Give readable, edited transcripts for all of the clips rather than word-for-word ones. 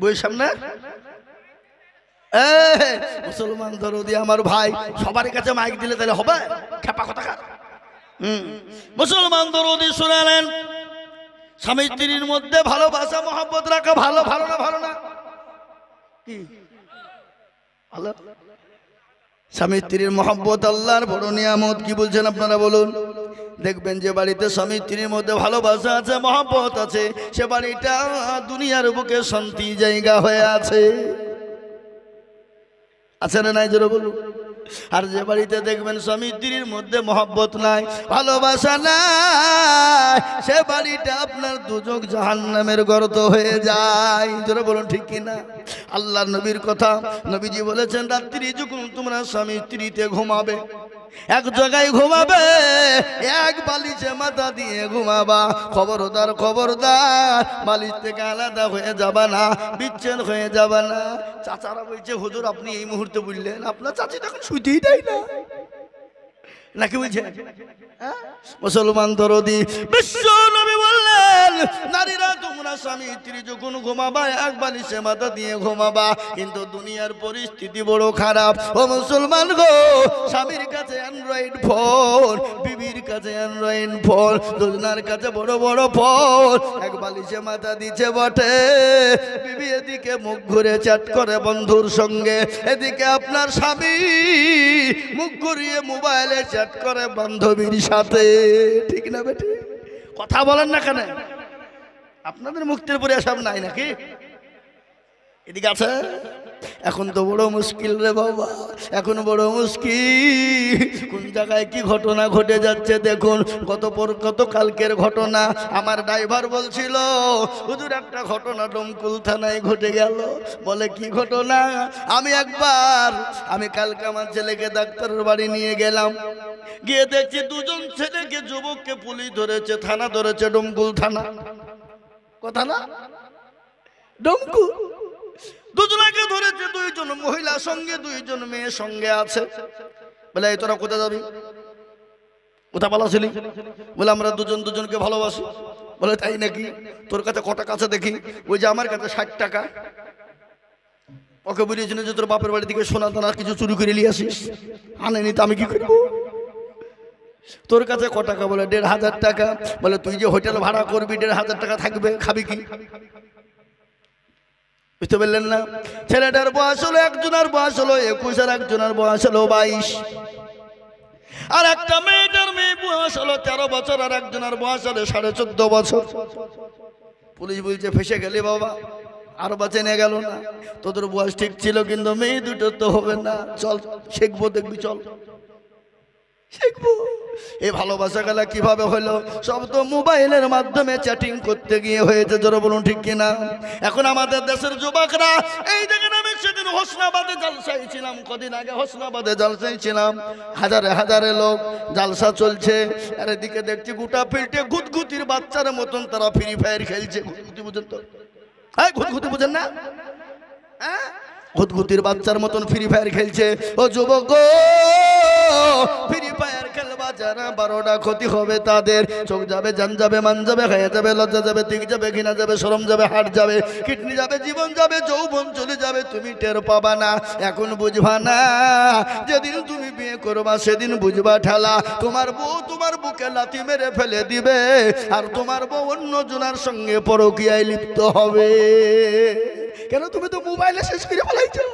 বইয়ের সামনে মুসলমান দরদি আমার ভাই সবার কাছে মাইক দিলে তাহলে হবে খেপা কথা কার মুসলমান দরদি শুনালেন স্বামী স্ত্রীর মধ্যে ভালোবাসা মহব্বত রাখা ভালো ভালো না ভালো না কি ভালো স্বামী স্ত্রীর মহব্বত আল্লাহর বড় নিয়ামত কি বলছেন আপনারা বলুন দেখবেন যে বাড়িতে স্বামী স্ত্রীর মধ্যে ভালোবাসা আছে মহব্বত আছে সে বাড়িটা দুনিয়ার বুকে শান্তি জায়গা হয়ে আছে আছে না নাই জোরে বলুন আর যে বাড়িতে দেখবেন স্বামী স্ত্রীর মধ্যে মহব্বত নাই ভালোবাসা নাই সে বাড়িটা আপনার দুজক জাহান্নামের গর্ত হয়ে যায় জোরে বলুন ঠিক কিনা আল্লাহ নবীর কথা নবীজি বলেছেন রাত্রি যখন তোমরা স্বামী স্ত্রীতে ঘুমাবে এক জায়গায় ঘুমাবে এক বালিশে মাথা দিয়ে ঘুমাবা খবরদার খবরদার বালিশ থেকে আলাদা হয়ে যাবা না বিচ্ছেদ হয়ে যাবা না চাচারা বলছে হুজুর আপনি এই মুহূর্তে বললেন আপনার চাচি তখন শুইতেই দেয় না নাকি বলছে মুসলমান দরদি বিশ্ব নবী বললেন নারীরা তোমরা স্বামী স্ত্রী যখন ঘুমাবা এক বালিশে মাথা দিয়ে ঘুমাবা কিন্তু দুনিয়ার পরিস্থিতি বড় খারাপ ও মুসলমান গো স্বামীর কাছে অ্যান্ড্রয়েড ফোন বিবির কাছে অ্যান্ড্রয়েড ফোন দুজনার কাছে বড় বড় ফোন এক বালিশে মাথা দিচ্ছে বটে বিবি এদিকে মুখ ঘুরে চ্যাট করে বন্ধুর সঙ্গে এদিকে আপনার স্বামী মুখ ঘুরিয়ে মোবাইলে চ্যাট করে বান্ধবীর সাথে ঠিক না বেটি কথা বলেন না কেন আপনাদের মুক্তির পরে সব নাই নাকি এদিকে আছে এখন তো বড় মুশকিল রে বাবা এখন বড় মুশকিল কোন জায়গায় কি ঘটনা ঘটে যাচ্ছে দেখুন গত কালকের ঘটনা আমার ড্রাইভার বলছিল হুজুর একটা ঘটনা ডমকুল থানায় ঘটে গেল বলে কি ঘটনা আমি কালকে আমার ছেলেকে ডাক্তারের বাড়ি নিয়ে গেলাম গিয়ে দেখছি দুজন ছেলেকে যুবককে পুলিশ ধরেছে থানা ধরেছে ডমকুল থানা কথা না ডমকুল দুজনকে ধরেছে দুইজন মহিলা সঙ্গে দুইজন মেয়ে সঙ্গে আছে বলে এই তোরা কোথায় যাবি কোথা পালাছিলি বলে আমরা দুজন দুজনকে ভালোবাসি বলে তাই নাকি তোর কাছে কত টাকা আছে দেখি ওই যে আমার কাছে 60 টাকা ওকে বলেছিল যে তোর বাপের বাড়ি থেকে সোনা দানা কিছু চুরি করে নিয়ে আসিস আনেনি তো আমি কি করব তোর কাছে কত টাকা বলে 1500 টাকা বলে তুই যে হোটেল ভাড়া করবি 1500 টাকা থাকবে খাবি কি বুঝতে পারলেন না ছেলেটার বয়স হলো একজনের বয়স হলো 21 আর একজনের বয়স হলো 22 আর একটা মেয়েটার বয়স হলো 13 বছর আর একজনের বয়স হলো 14.5 বছর পুলিশ বলছে ফেসে গেলি বাবা আর বাঁচে নিয়ে গেল না তোদের বয়স ঠিক ছিল কিন্তু মেয়ে দুটো তো হবে না চল শিখবো দেখবি চল শিখবো এই ভালোবাসা গেলা কিভাবে হলো সব তো মোবাইলের মাধ্যমে চ্যাটিং করতে গিয়ে হয়েছে জোরে বলুন ঠিক কিনা এখন আমাদের দেশের যুবকরা এই দেখেন আমি সেদিন হোসনাবাদে জলসায় ছিলাম কদিন আগে হোসনাবাদে জলসায় ছিলাম হাজারে হাজারে লোক জলসা চলছে আর এদিকে দেখছি গোটা ফিল্ডে গুতগুতির বাচ্চার মতন তারা ফ্রি ফায়ার খেলছে গুতগুতি বুঝেন তো হ্যাঁ গুতগুতি বুঝেন না হ্যাঁ গুতগুতির বাচ্চার মতন ফ্রি ফায়ার খেলছে ও যুবক ফ্রি ফায়ার খেলবা যারা 12টা ক্ষতি হবে তাদের চোখ যাবে জান যাবে মান যাবে খায়া যাবে লজ্জা যাবে তিক যাবে ঘৃণা যাবে শরম যাবে হাট যাবে কিডনি যাবে জীবন যাবে যৌবন চলে যাবে তুমি টের পাবা না এখন বুঝবা না যেদিন তুমি বিয়ে করবা সেদিন বুঝবা ঠেলা তোমার বউ তোমার বুকে লাথি মেরে ফেলে দিবে আর তোমার বউ অন্য জনের সঙ্গে পরকীয়ায় লিপ্ত হবে কেন তুমি তো মোবাইলে শেষ করে ফেলাইছো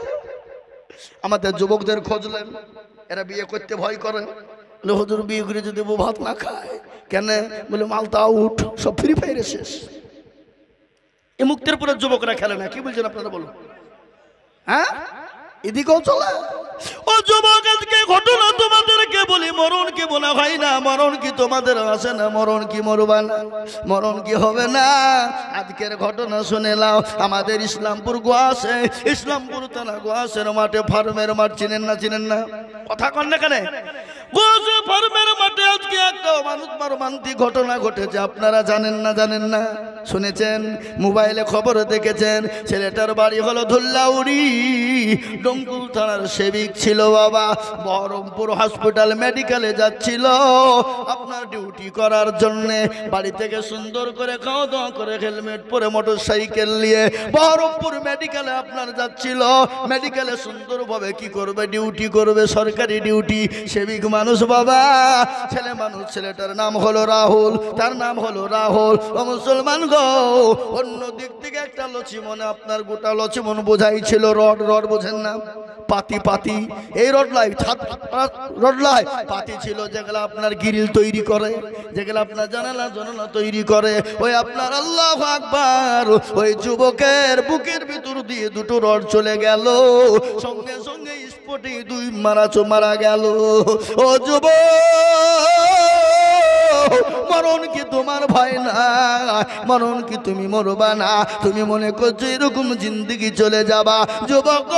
আমাদের যুবকদের খোঁজলেন এরা বিয়ে করতে ভয় করে বলে হুজুর বিয়ে করে যদি বউ ভাত না খায় কেন বলে মালতা আউট সব ফ্রি ফায়ারে শেষ এই মুক্তির পরে যুবকরা খেলে না কি বলছেন আপনারা বলুন হ্যাঁ এদিকেও চলে ও যুবক আজকে ঘটনা তোমাদেরকে বলি মরণ কি বলা হয় না মরণ কি তোমাদের আসে না মরণ কি মরবা না মরণ কি হবে না আজকের ঘটনা শুনে নাও আমাদের ইসলামপুর গোয়াসে ইসলামপুর থানা গোয়াসের মাঠে ফার্মের মাঠ চিনেন না কথা কন না কেন গোয়াসে ফার্মের মাঠে আজকে একটা মানুষ মর্মান্তিক ঘটনা ঘটেছে আপনারা জানেন না শুনেছেন, মোবাইলে খবর দেখেছেন। ছেলেটার বাড়ি হলো ধুল্লাউড়ি, ডঙ্কুল থানার সেবিক ছিল বাবা। বহরমপুর হসপিটাল মেডিকেলে যাচ্ছিল আপনার ডিউটি করার জন্যে। বাড়ি থেকে সুন্দর করে খাওয়া দাওয়া করে হেলমেট পরে মোটর সাইকেল নিয়ে বহরমপুর মেডিকেলে আপনার যাচ্ছিল। মেডিকেলে সুন্দরভাবে কি করবে, ডিউটি করবে, সরকারি ডিউটি। সেবিক মানুষ বাবা, ছেলে মানুষ। ছেলেটার নাম হলো রাহুল, তার নাম হলো রাহুল। ও মুসলমান গো, অন্য দিক থেকে একটা লক্ষ্মণ, আপনার গোটা লক্ষ্মণ বোঝাই ছিল রড। রড বোঝেন না? পাতি পাতি, এই রড লাই, রড লাই পাতি ছিল যেগুলো আপনার গ্রিল তৈরি করে, যেগুলো আপনার জানালা জানালা তৈরি করে। ওই আপনার আল্লাহু আকবার, ওই যুবকের বুকের ভিতর দিয়ে দুটো রড চলে গেল, সঙ্গে সঙ্গে স্পটে দুই মারা গেল। ও যুবক, মরণ কি তোমার ভয় না? মরণ কি তুমি মরবা না? তুমি মনে করছো এরকম জিন্দেগি চলে যাবা? যুবক,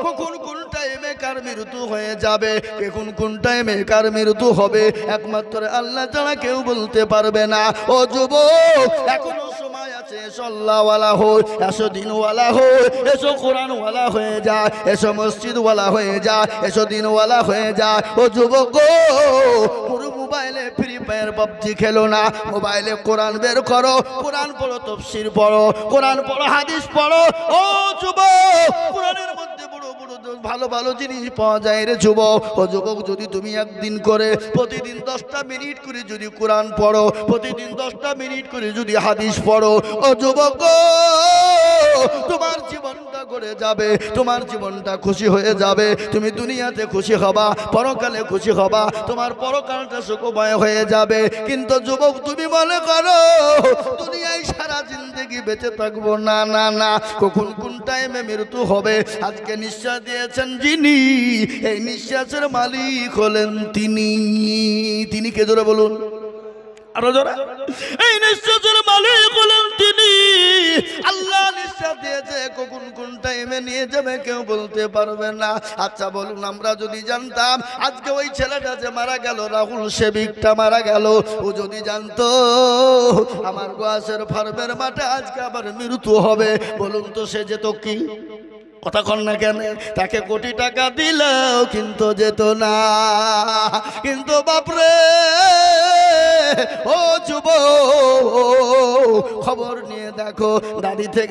কখন কোন টাইমে কার মৃত্যু হয়ে যাবে, কখন কোন টাইমে কার মৃত্যু হবে, একমাত্র আল্লাহ ছাড়া কেউ বলতে পারবে না। ও যুবক, এখনো সময় আছে, এসো আল্লাহওয়ালা হই, এসো দিনওয়ালা হই, এসো কোরআনওয়ালা হয়ে যায়, এসো মসজিদওয়ালা হয়ে যায়, এসো দিনওয়ালা হয়ে যায়। ও যুবক, পুরো মোবাইলে ফ্রি ফায়ার পাবজি খেলো না, মোবাইলে কোরআন বের করো, কোরআন পড়ো, তাফসীর পড়ো, কোরআন পড়ো, হাদিস পড়ো। ও যুবক, কোরআনের মধ্যে বড় বড় ভালো ভালো জিনিস পাওয়া যায় রে যুবক। ও যুবক, যদি তুমি একদিন করে প্রতিদিন 10টা মিনিট করে যদি কোরআন পড়ো, প্রতিদিন 10টা মিনিট করে যদি হাদিস পড়ো, ও যুবক, তোমার জীবনটা গড়ে যাবে, তোমার জীবনটা খুশি হয়ে যাবে। তুমি দুনিয়াতে খুশি হবা, পরকালে খুশি হবা, তোমার পরকালটা সুখময় হয়ে যাবে। কিন্তু যুবক, তুমি মনে করো দুনিয়ায় সারা জিন্দেগি বেঁচে থাকবো, না না না, কখন কোন টাইমে মৃত্যু হবে। আজকে নিঃশ্বাস দিয়েছেন যিনি, এই নিঃশ্বাসের মালিক হলেন তিনি। তিনি কে জোরে বলুন, আরো জোরে। এই নিঃশ্বাসের মালিক হলেন তিনি। আল্লাহ নিঃশ্বাস দিয়েছে, কখন কোন টাইমে নিয়ে যাবে কেউ বলতে পারবে না। আচ্ছা বলুন, আমরা যদি জানতাম আজকে ওই ছেলেটা যে মারা গেল, রাহুল সেবিকটা মারা গেল, ও যদি জানতো আমার গোয়াসের ফার্মের মাঠে আজকে আবার মৃত্যু হবে, বলুন তো সে যেত কি? কথা কন না কেন? তাকে কোটি টাকা দিলেও কিন্তু যেত না। কিন্তু বাপরে, ও যুবক, খবর নিয়ে দেখো,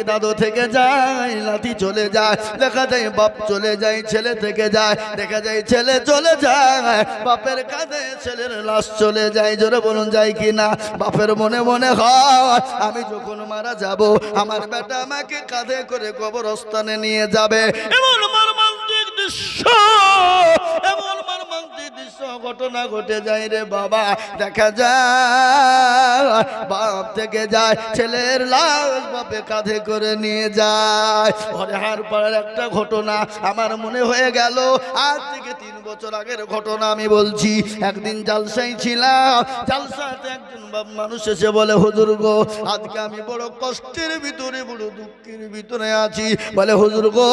দাদু থেকে যায়, লাঠি চলে যায়, দেখা যায় বাপ চলে যায়, ছেলে থেকে যায়, দেখা যায় ছেলে চলে যায়, বাপের কাঁধে ছেলের লাশ চলে যায়। জোরে বলুন, যায় কি না? বাপের মনে মনে হয় আমি যখন মারা যাব, আমার বেটা আমাকে কাঁধে করে কবরস্থানে নিয়ে যাবে। এমন মর্মান্তিক দৃশ্য, এমন মর্মান্তিক দৃশ্য ঘটনা ঘটে যায় রে বাবা। দেখা যায় বাপ থেকে যায়, ছেলের লাশ বাপে কাঁধে করে নিয়ে যায়। হরিহার পাড়ার একটা ঘটনা আমার মনে হয়ে গেল, আজ থেকে 3 বছর আগের ঘটনা আমি বলছি। একদিন জালসায় ছিলাম, জালসাতে একজন মানুষ এসে বলে, হুজুর গো, আজকে আমি বড় কষ্টের ভিতরে, বড় দুঃখের ভিতরে আছি। বলে, হুজুর গো,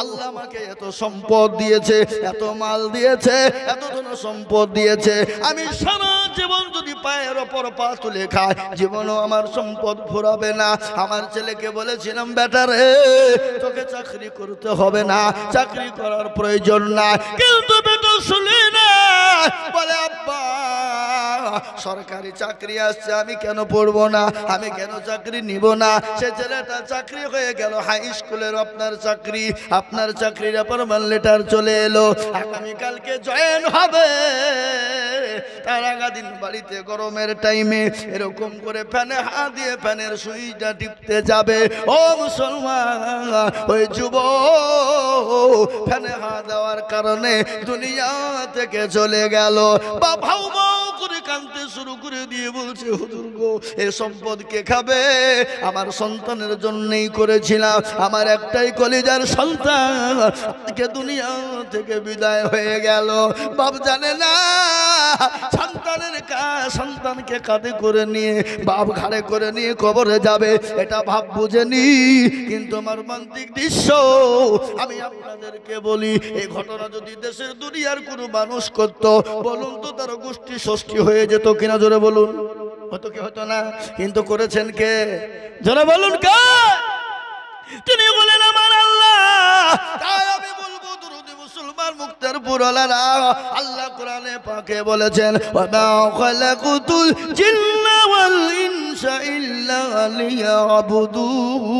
আল্লাহ আমাকে এত সম্পদ দিয়েছে, এত মাল দিয়েছে, এত ধন সম্পদ দিয়েছে, আমি সারা জীবন যদি পায়ের ওপর পা তুলে খাই, জীবনও আমার সম্পদ ফুরাবে না। আমার ছেলেকে বলেছিলাম, বেটা রে, তোকে চাকরি করতে হবে না, চাকরি করার প্রয়োজন না। কিন্তু বেটা শুনে না, বলে, আব্বা সরকারি চাকরি আসছে, আমি কেন পড়বো না, আমি কেন চাকরি নিব না? সে ছেলেটা চাকরি হয়ে গেল, হাই স্কুলের আপনার চাকরি, আপনার চাকরির অ্যাপয়েন্টমেন্ট লেটার চলে এলো, আগামীকালকে জয়েন হবে। তার আগাদিন বাড়িতে গরমের টাইমে এরকম করে ফ্যানে হাত দিয়ে ফ্যানের সুইচটা টিপতে যাবে। ও মুসলমান, ওই যুবক ফ্যানে হাত দেওয়ার কারণে দুনিয়া থেকে চলে গেল। বাবাও করে কাঁদতে শুরু করে দিয়ে বলছে, হুজুর গো, এ সম্পদ কে খাবে? আমার সন্তানের জন্যই করেছিলাম, আমার একটাই কলিজার সন্তান আজকে দুনিয়া থেকে বিদায় হয়ে গেল। বাপ জানে না সন্তানকে কাঁধে করে নিয়ে, বাপ ঘাড়ে করে নিয়ে কবরে যাবে, এটা ভাব বুঝেনি। কিন্তু আমার মর্মান্তিক দৃশ্য আমি আপনাদেরকে বলি, এই ঘটনা যদি দেশের দুনিয়ার কোনো মানুষ করত, বলুন তো তার গোষ্ঠী ষষ্ঠী হয়ে যেত কিনা? জোরে বলুন। হতো কি হতো না? কিন্তু করেছেন কে? যারা বলুন কে? তিনি বলেন আমার আল্লাহ। তাই আমি বলবো দুরুদ মুসলমান মুক্তার পুরলারা, আল্লাহ কোরআনে পাকে বলেছেন ওয়া মা খালাকুতুল জিন্না ওয়াল ইনসা ইল্লা লিয়াবুদুন।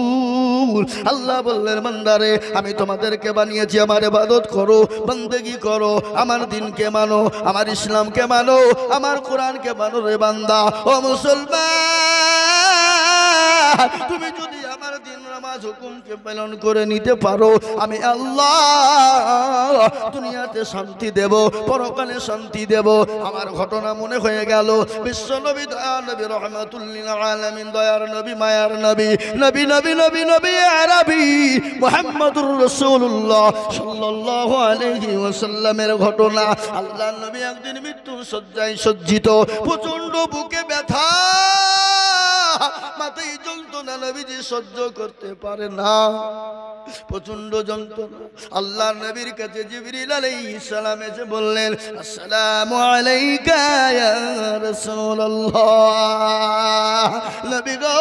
আল্লাহ বললেন বান্দারে আমি তোমাদেরকে বানিয়েছি আমার ইবাদত করো, বন্দেগী করো, আমার দ্বীনকে মানো, আমার ইসলামকে মানো, আমার কোরআনকে মানো রে বান্দা। ও মুসলমান, তুমি যদি আমার দিন নামাজ হুকুমকে পালন করে নিতে পারো, আমি আল্লাহ দুনিয়াতে শান্তি দেব, পরকালে শান্তি দেব। আমার ঘটনা মনে হয়ে গেল বিশ্ব নবী দয়ার নবী রহমাতুল লিল আলামিন দয়ার নবী মায়ার নবী নবী নবী নবী নবী আরবি মুহাম্মদুর রাসূলুল্লাহ সাল্লাল্লাহু আলাইহি ওয়াসাল্লামের ঘটনা। আল্লাহর নবী একদিন মৃত্যুর শয্যায় সজ্জিত, প্রচন্ড বুকে ব্যথা, মাথায় যন্ত্রণা নবীজি সহ্য করতে পারে না, প্রচন্ড যন্ত্রণা। আল্লাহর নবীর কাছে জিবরিল আলাইহিস সালাম এসে বললেন আসসালামু আলাইকা ইয়া রাসূলুল্লাহ। নবী গো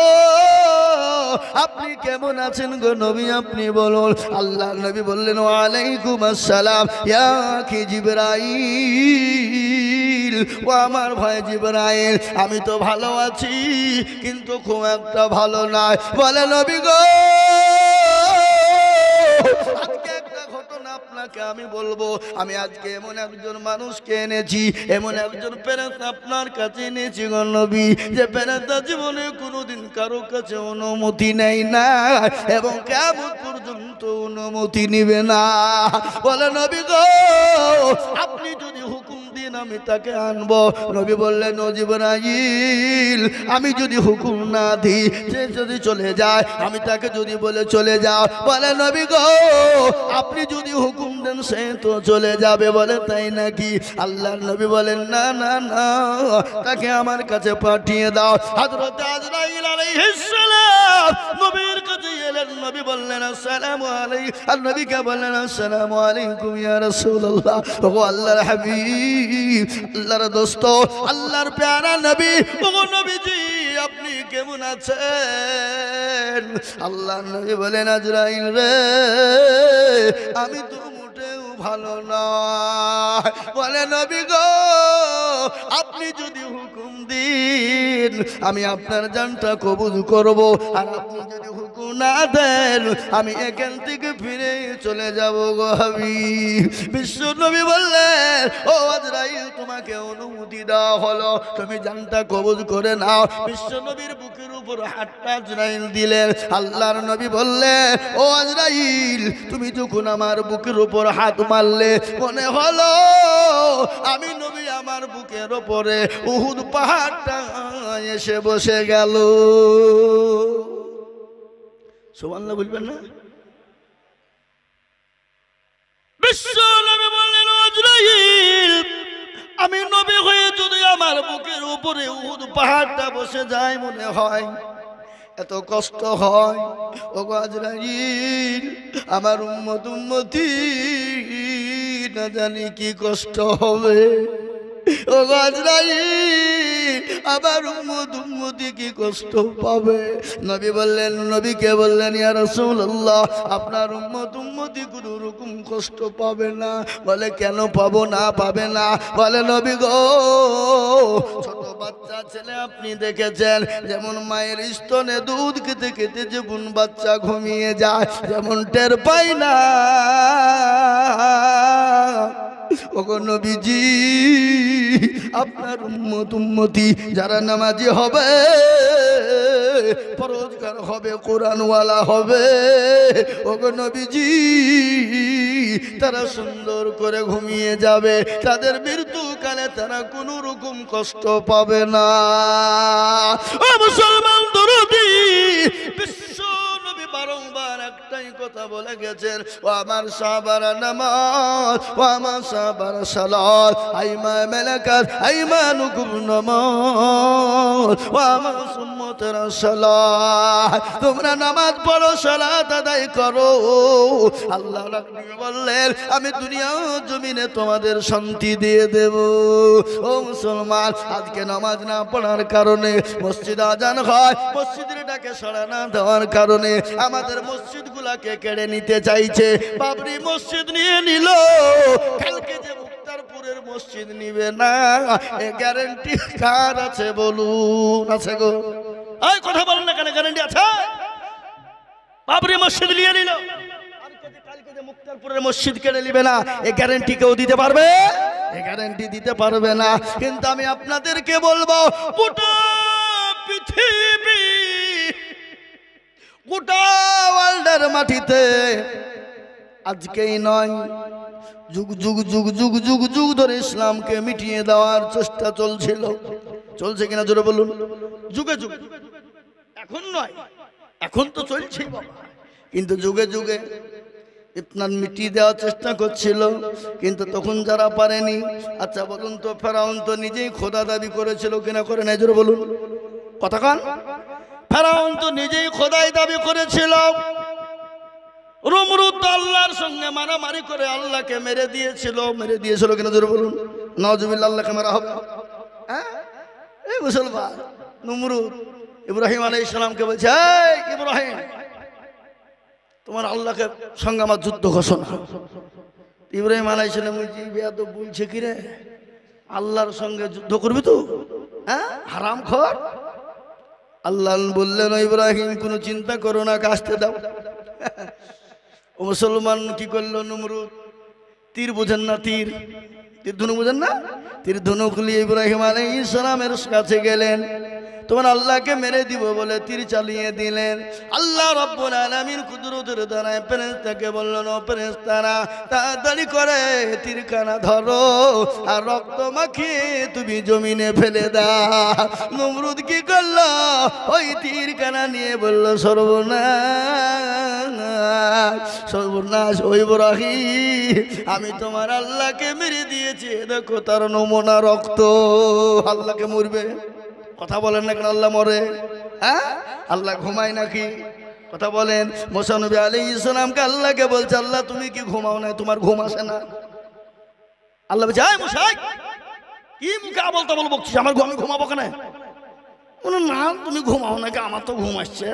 আপনি কেমন আছেন গো নবী, আপনি বলুন। আল্লাহর নবী বললেন ওয়া আলাইকুম আসসালাম ইয়া কি জিবরাইল। ও আমার ভাই জিবরাইল, আমি তো ভালো আছি কিন্তু খুব একটা ভালো নয়। বলে নবী গো আজকে একটা ঘটনা আপনাকে আমি বলবো। আমি আজকে এমন একজন মানুষকে এনেছি, এমন একজন ফেরেশতা আপনার কাছে এনেছি গো নবী, যে ফেরেশতা জীবনে কোনোদিন কারো কাছে অনুমতি নেয় না এবং কিয়ামত পর্যন্ত অনুমতি নিবে না। বলে নবী গো আপনি যদি হুকুম দিন আমি তাকে আনবো। নবী বললেন ও জিবরাইল আমি যদি হুকুম না দিই সে যদি চলে যায়, আমি তাকে যদি বলে চলে যাও। বলে নবী গো আপনি যদি হুকুম দেন সে তো চলে যাবে। বলে তাই নাকি? আল্লাহর নবী বলেন না না না, তাকে আমার কাছে পাঠিয়ে দাও। হযরত আজরাইল আলাইহিস সালাম নবীর কাছে এলেন। নবী বললেন আসসালামু আলাইকুম। আর নবীকে বললেন আসসালামু আলাইকুম ইয়া রাসূলুল্লাহ। ও আল্লাহর হাবিব, আল্লাহর দোস্ত, আল্লাহর প্যারা নবী, ও নবীজি আপনি কেমন আছেন? আল্লাহর নবী বলেন আজরাইল রে আমি তো মোটেও ভালো নয়। বলে নবী গো আপনি যদি হুকুম দিন আমি আপনার জানটা কবুল করব, আর আপনি যদি হুকুম না দেন আমি এখান থেকে ফিরে চলে যাব গো হাবিব। বিশ্ব নবী বললেন ও আজরাইল তোমাকে অনুমতি দেওয়া হলো, তুমি জানটা কবুল করে নাও। বিশ্ব নবীর বুকের উপর হাতটা আজরাইল দিলেন। আল্লাহর নবী বললেন ও আজরাইল তুমি যখন আমার বুকের উপর হাত মারলে মনে হলো আমি নবী আমার বুকের উপরে উহুদ পাহাড়টা এসে বসে গেল। সুবহানাল্লাহ বলবেন না? বিশ্ব নবী বললেন আজরাইল আমি নবী হয়ে যদি আমার বুকের উপরে উহুদ পাহাড়টা বসে যায় মনে হয় এত কষ্ট হয়। ও আজরাইল আমার উম্মতি না জানি কি কষ্ট হবে। ও আজরাইল আমার উম্মতি কি কষ্ট পাবে। নবী বললেন, নবীকে বললেন ইয়া রাসূলুল্লাহ আপনার উম্মতি কোনো রকম কষ্ট পাবে না। বলে কেন পাবো না, পাবে না? বলে নবী গো ছোট বাচ্চা ছেলে আপনি দেখেছেন যেমন মায়ের স্তনে দুধ খেতে খেতে যেমন বাচ্চা ঘুমিয়ে যায়, যেমন টের পাই না, ওগো নবীজি আপনার উম্মতি যারা নামাজি হবে, পরহেজগার হবে, কোরআনওয়ালা হবে, ওগো নবীজি তারা সুন্দর করে ঘুমিয়ে যাবে, তাদের মৃত্যুকালে তারা কোনো রকম কষ্ট পাবে না। ও মুসলমান দরদি, বিশ্ব নবী বারংবার একটাই কথা বলে গেছেন, ও আমার সাহাবারা নামাজ, ও আমার সাহাবারা সালাত, আইমা মালাকাত আইমানুকুম নামাজ, ও আমার উম্মতের সালাহ, তোমরা নামাজ পড়ো, সালাত আদায় করো। আল্লাহ বললেন আমি দুনিয়া জমিনে তোমাদের শান্তি দিয়ে দেব। ও মুসলমান, আজকে নামাজ না পড়ার কারণে মসজিদ আজান হয়, মসজিদের ডাকে সাড়া না দেওয়ার কারণে আমাদের মসজিদগুলাকে কেড়ে নিতে চাইছে। বাবরি মসজিদ নিয়ে নিল, কালকে যে মুক্তারপুরের মসজিদ নিবে না, এ গ্যারান্টি কার আছে বলুন? আছে গো? এই কথা বলেন না কেন? গ্যারান্টি আছে? বাবরি মসজিদ নিয়ে নিল, কালকে যে মুক্তারপুরের মসজিদ কেড়ে নিবে না, এ গ্যারান্টি কেউ দিতে পারবে? এ গ্যারান্টি দিতে পারবে না। কিন্তু আমি আপনাদেরকে বলবো, গোটা পৃথিবী, গোটা ওয়ার্ল্ডের মাটিতে আজকেই নয়, যুগ যুগ যুগ যুগ যুগ যুগ ধরে ইসলামকে মিটিয়ে দেওয়ার চেষ্টা চলছিল। চলছে কিনা জোরে বলুন? যুগে যুগে, এখন নয়, এখন তো চলছেই বাবা, কিন্তু যুগে যুগে ইতনা মিটিয়ে দেওয়ার চেষ্টা করছিল, কিন্তু তখন যারা পারেনি। আচ্ছা বলুন তো, ফেরাউন তো নিজেই খোদা দাবি করেছিল কিনা করে নাই? জোরে বলুন, কথা কন। ফেরাউন তো নিজেই খোদাই দাবি করেছিল। নমরুদ আল্লাহর সঙ্গে মারামারি করে আল্লাহকে মেরে দিয়েছিল। মেরে দিয়েছিল কিনা জোরে বলুন? নাউজুবিল্লাহ, আল্লাহকে মারা হবে? হ্যাঁ, এই মুসলমান নমরুদ ইব্রাহিম আলাইহিস সালামকে বলছে, এই ইব্রাহিম, তোমার আল্লাহকে সঙ্গে আমার যুদ্ধ ঘোষণা। ইব্রাহিম আলাইহিস সালাম বলছে কি রে, আল্লাহর সঙ্গে যুদ্ধ করবি তো? হ্যাঁ, হারামখোর। আল্লাহ বললেন, ইব্রাহিম কোনো চিন্তা করো না, কাজতে দাও। ও মুসলমান কি করলো নমরুদ? তীর বোঝেন না? তীর ধনু বোঝেন না? তীর ধনু খুলিয়ে ইব্রাহিম আলাইহিস সালামের কাছে গেলেন, তোমার আল্লাহকে মেরে দিব বলে তীর চালিয়ে দিলেন। আল্লাহ রাব্বুল আলামিন কুদরতের দ্বারায় ফেরেশতাকে বললেন, ও ফেরেশতারা, তাড়াতাড়ি করে তীরখানা ধরো আর রক্ত মাখিয়ে তুমি জমিনে ফেলে দাও। নমরুদ কি করলো? ওই তীরখানা নিয়ে বলল, সর্বনাশ, সর্বনাশ, ওই ইব্রাহিম, আমি তোমার আল্লাহকে মেরে দিয়েছি, দেখো তার নমুনা রক্ত। আল্লাহকে মরবে? কথা বলেন না কেন? আল্লাহ মরে? হ্যাঁ, আল্লাহ ঘুমায় নাকি? কথা বলেন। মুসা নবী আলাইহিস সালামকে আল্লাহকে বলছে, আল্লাহ তুমি কি ঘুমাও না? তোমার ঘুম আসে না? আল্লাহ বলছে, এই মুসা, কি মুখে আবল তাবল বকছিস? আমার আমি ঘুমাবো কেন? বলে, না তুমি ঘুমাও নাকি? আমার তো ঘুম আসছে।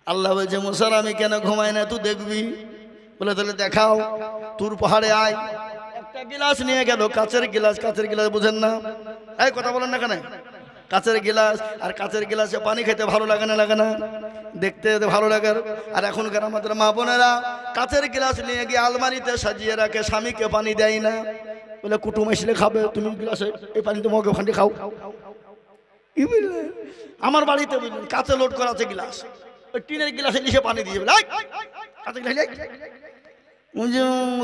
আল্লাহ বলছে, মুসা আমি কেন ঘুমাই না তুই দেখবি। বলে, তাহলে দেখাও। তুর পাহাড়ে আয়। একটা গিলাস নিয়ে গেল, কাচের গিলাস। কাচের গিলাস বুঝেন না? এই কথা বলেন না কেন? কাচের গিলাস, আর কাচের গিলাসে পানি খেতে ভালো লাগে না? লাগে না? দেখতে ভালো লাগে। আর এখনকার আমাদের মা বোনেরা কাচের গিলাস নিয়ে গিয়ে আলমারিতে সাজিয়ে রাখে, স্বামীকে পানি দেয় না। বলে, কুটুম আসলে খাবে, তুমি গিলাসে এই পানি তো মগে ওখানে খাও। কি বুঝলে? আমার বাড়িতে বুঝলেন কাচে লোড করা আছে গিলাস, ওই টিনের গিলাসে নিচে পানি দিয়ে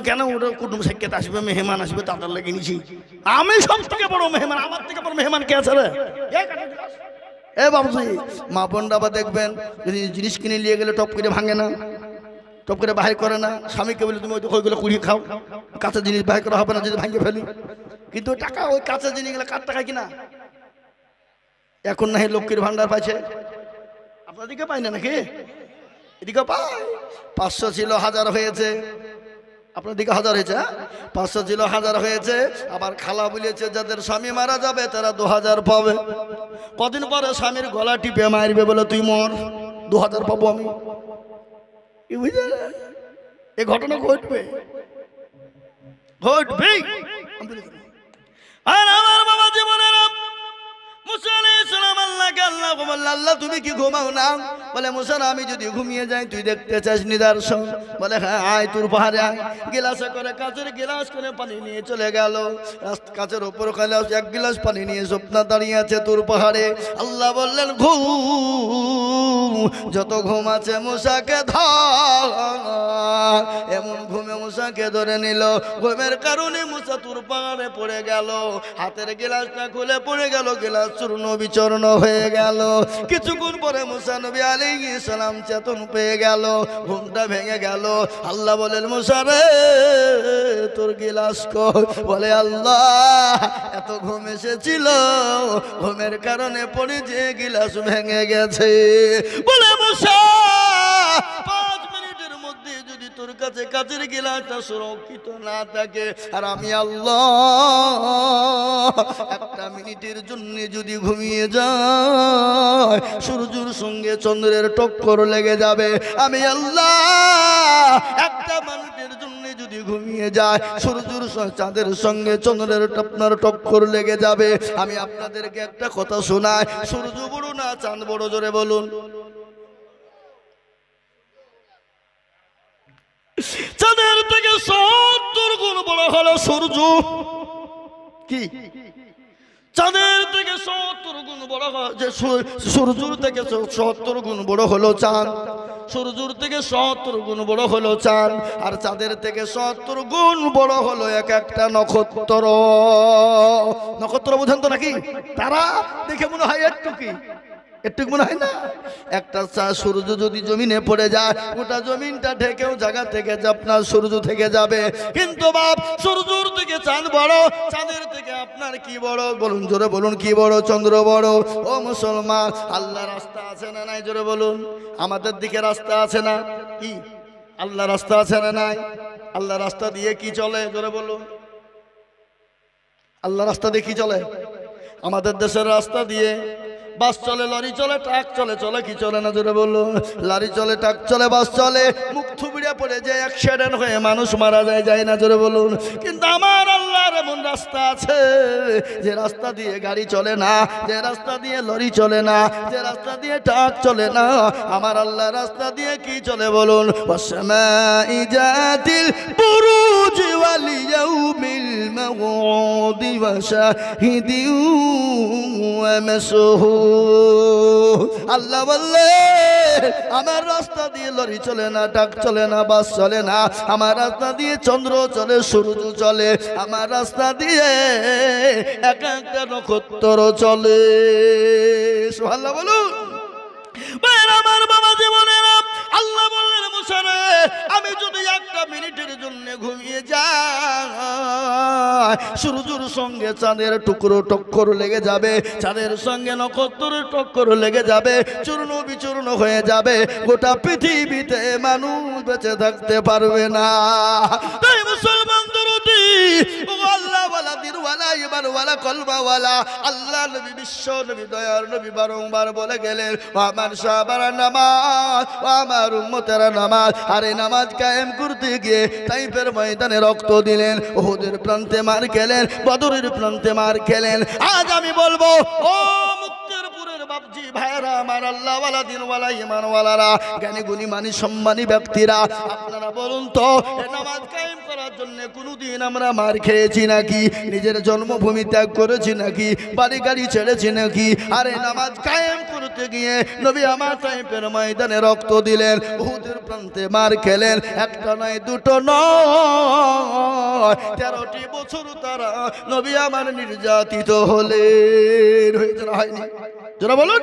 কেন? ওটা কুটুম সাক্ষাৎ আসবে, মেহমান আসবে, তাদের লেগে নিছি। আমি সব থেকে বড় মেহমান, আমার থেকে বড় মেহমান কে আছে রে? এ বাবুজি, মা বোনরা আবার দেখবেন, যদি জিনিস কিনে নিয়ে গেলে টপ করে ভাঙে না, টপ করে বাহির করে না। স্বামীকে বলে, তুমি ওইগুলো কুড়িয়ে খাও, কাঁচা জিনিস বাহির করা হবে না যদি ভাঙে ফেলি। কিন্তু টাকা, ওই কাঁচা জিনিসগুলো কার টাকা কিনা? এখন না লক্ষ্মীর ভান্ডার পাইছে, আপনার দিকে পাই না নাকি? এদিকে পায়। 500 ছিল 1000 হয়েছে, আপনার দিকে 1000 হয়েছে। 500 ছিল 1000 হয়েছে। আবার খালা বলেছে, যাদের স্বামী মারা যাবে তারা 2000 পাবে। কদিন পরে স্বামীর গলা টিপে মারবে, বলে তুই মর, 2000 পাবো আমি। কি বুঝলেন? এই ঘটনা ঘটবে, ঘটবে। আর আমার বাবা জীবনের মুসা আলাইহিস সালাম আল্লাহকে আল্লাহ বলল, আল্লাহ তুমি কি ঘুমাও না? বলে, মুসা আমি যদি ঘুমিয়ে যাই তুই দেখতে চাস নিদর্শন? বলে, হ্যাঁ আয়, তোর পাহাড়ে আয়। গিলাসে করে, কাচের গিলাস করে পানি নিয়ে চলে গেল। কাচের উপর গিলাস, এক গিলাস পানি নিয়ে স্বপ্না দাঁড়িয়ে আছে তোর পাহাড়ে। আল্লাহ বললেন, ঘুম, যত ঘুম আছে মুসাকে ধর। এমন ঘুমে মুসাকে ধরে নিল। ঘুমের কারণে মুসা তোর পাহাড়ে পড়ে গেল। হাতের গিলাসটা খুলে পড়ে গেল, গিলাস চূর্ণ বিচূর্ণ হয়ে গেল। কিছুক্ষণ পরে মুসা নবী আলাইহিস সালাম চেতন পেয়ে গেল, ঘুমটা ভেঙে গেল। আল্লাহ বলেন, মুসা রে তোর গিলাস কই? বলে, আল্লাহ এত ঘুম এসেছিল, ঘুমের কারণে পড়ে যে গিলাস ভেঙে গেছে। বলে, মুসা 5 মিনিটের মধ্যে যদি তোর কাছে কাচের গিলাসটা সুরক্ষিত না থাকে, আর আমি আল্লাহ 1 মিনিটের জন্য যদি ঘুমিয়ে যায়, সূর্যের সঙ্গে চন্দ্রের টক্কর লেগে যাবে। আমি আল্লাহ 1 মিনিটের জন্য যদি ঘুমিয়ে যায়, সূর্যের চাঁদের সঙ্গে চন্দ্রের আপনার টক্কর লেগে যাবে। আমি আপনাদেরকে একটা কথা শোনাই, সূর্য বড় না চাঁদ বড়? জোরে বলুন। চাঁদের থেকে 70 গুণ বড় হলো সূর্য। কি? চাঁদের থেকে 70 গুণ বড় যে সূর্যের থেকে 70 গুণ বড় হলো চাঁদ। সূর্যের থেকে 70 গুণ বড় হলো চাঁদ, আর চাঁদের থেকে 70 গুণ বড় হলো একটা নক্ষত্র। নক্ষত্র বোঝেন তো নাকি? তারা দেখে মনে হয় একটু কি, একটু মনে হয় না? একটা সূর্য যদি জমিনে পড়ে যায়, গোটা জমিনটা ঢেকেও জায়গা থেকে আপনার সূর্য থেকে যাবে। কিন্তু বাপ, সূর্যের থেকে চাঁদ বড়, চাঁদের থেকে আপনার কি বড়? বলুন, জোরে বলুন, কি বড়? চন্দ্র বড়। ও মুসলমান, আল্লাহ রাস্তা আছে না নাই? জোরে বলুন। আমাদের দিকে রাস্তা আছে না? কি আল্লাহ রাস্তা আছে না নাই? আল্লাহ রাস্তা দিয়ে কি চলে? জোরে বলুন। আল্লাহ রাস্তা দিয়ে কি চলে? আমাদের দেশের রাস্তা দিয়ে বাস চলে, লরি চলে, ট্রাক চলে। চলে কি চলে না? জোরে বলুন। লরি চলে, ট্রাক চলে, বাস চলে। মুখ থুবড়ে পড়ে যায়, অ্যাক্সিডেন্ট হয়ে মানুষ মারা যায়, যায় না? জোরে বলুন। কিন্তু আমার আল্লাহর এমন রাস্তা আছে, যে রাস্তা দিয়ে গাড়ি চলে না, যে রাস্তা দিয়ে লরি চলে না, যে রাস্তা দিয়ে ট্রাক চলে না। আমার আল্লাহ রাস্তা দিয়ে কি চলে? বলুন। ওয়াসমাই জাতিল বুরুজ ওয়াল ইয়াউমিল মাউদ ওয়া শাহিদি ওয়া মাশহুদ। আল্লাহ বললে, আমার রাস্তা দিয়ে লরি চলে না, ট্রাক চলে না, বাস চলে না। আমার রাস্তা দিয়ে চন্দ্র চলে, সূর্য চলে। আমার রাস্তা দিয়ে একটা নক্ষত্র চলে। সুবহানাল্লাহ বলুন। আমার বাবা জীবনেরা, আল্লাহ বললেন, মুসা রে আমি যদি 1 মিনিটের জন্য ঘুমিয়ে যাই, সূর্যের সঙ্গে চাঁদের টুকরো টক্কর লেগে যাবে, চাঁদের সঙ্গে নক্ষত্রের টক্কর লেগে যাবে, চূর্ণ বিচূর্ণ হয়ে যাবে। গোটা পৃথিবীতে মানুষ বেঁচে থাকতে পারবে না। তাই মুসলমান দরদি, ও আল্লাহ ওয়ালা দিন ওয়ালা ইমান ওয়ালা কলবা ওয়ালা, আল্লাহ নবী, বিশ্ব নবী, দয়ার নবী বারংবার বলে গেলেন, আমার সাহাবারা নামাজ, আমার উম্মতেরা নামাজ। আর এই নামাজ কায়েম করতে গিয়ে তাইফের ময়দানে রক্ত দিলেন, উহুদের প্রান্তে মার খেলেন, বদরের প্রান্তে মার খেলেন। আজ আমি বলবো, ও মুক্তেরপুরের বাপজি ভাইরা, আমার আল্লাহ ওয়ালা দিন ওয়ালা ইমান ওয়ালারা, জ্ঞানী গুণী মানি সম্মানী ব্যক্তিরা, আপনারা বলুন তো, এই নামাজ কায়েম করার জন্য কোনদিন আমরা মার খেয়েছি নাকি? নিজের জন্মভূমি ত্যাগ করেছি নাকি? বাড়ি গাড়ি ছেড়েছি নাকি? আর এই নামাজ কায়েম করতে গিয়ে নবী আমার তাইফের ময়দানে রক্ত দিলেন, উহুদের প্রান্তে মার খেলেন। একটা নয়, দুটো নয়, 13টি বছর তারা নবী আমার নির্যাতিত হলেন। হয়েছে না হয়নি? যারা বলুন।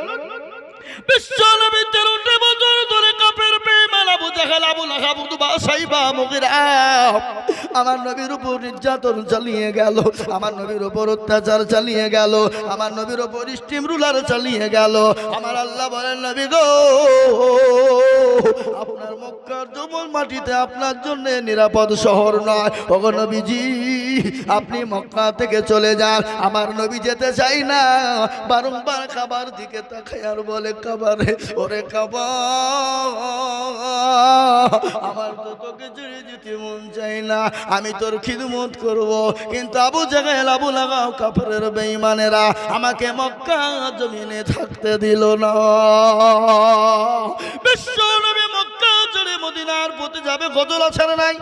বিশ্ব নবী 13টি বছর ধরে কাফের বেঈমান আবু জাহেল, আবু লাহাব, উতবা, সাইবা, মুগিরা আমার নবীর উপর নির্যাতন চালিয়ে গেল, আমার নবীর উপর অত্যাচার চালিয়ে গেল, আমার নবীর উপর স্টিম রুলার চালিয়ে গেল। আমার আল্লাহ বলেন, নবী গো, আপনার মক্কার জমল মাটিতে আপনার জন্য নিরাপদ শহর নয়। ওগো নবীজি, আপনি মক্কা থেকে চলে যান। আমার নবী যেতে চাই না, বারংবার খাবার দিকে তাকায় আর বলে, খাবারে, ওরে খাবার, আমার তো তোকে ছেড়ে যেতে মন চাই না, আমি তোর খিদমত করব। কিন্তু আবু জাহেল, আবু লাহাব, কাফেরের বেঈমানেরা আমাকে মক্কা জমিনে থাকতে দিল না। বিশ্ব নবী মক্কা ছেড়ে মদিনার পথে যাবে। গজল আছে না নাই?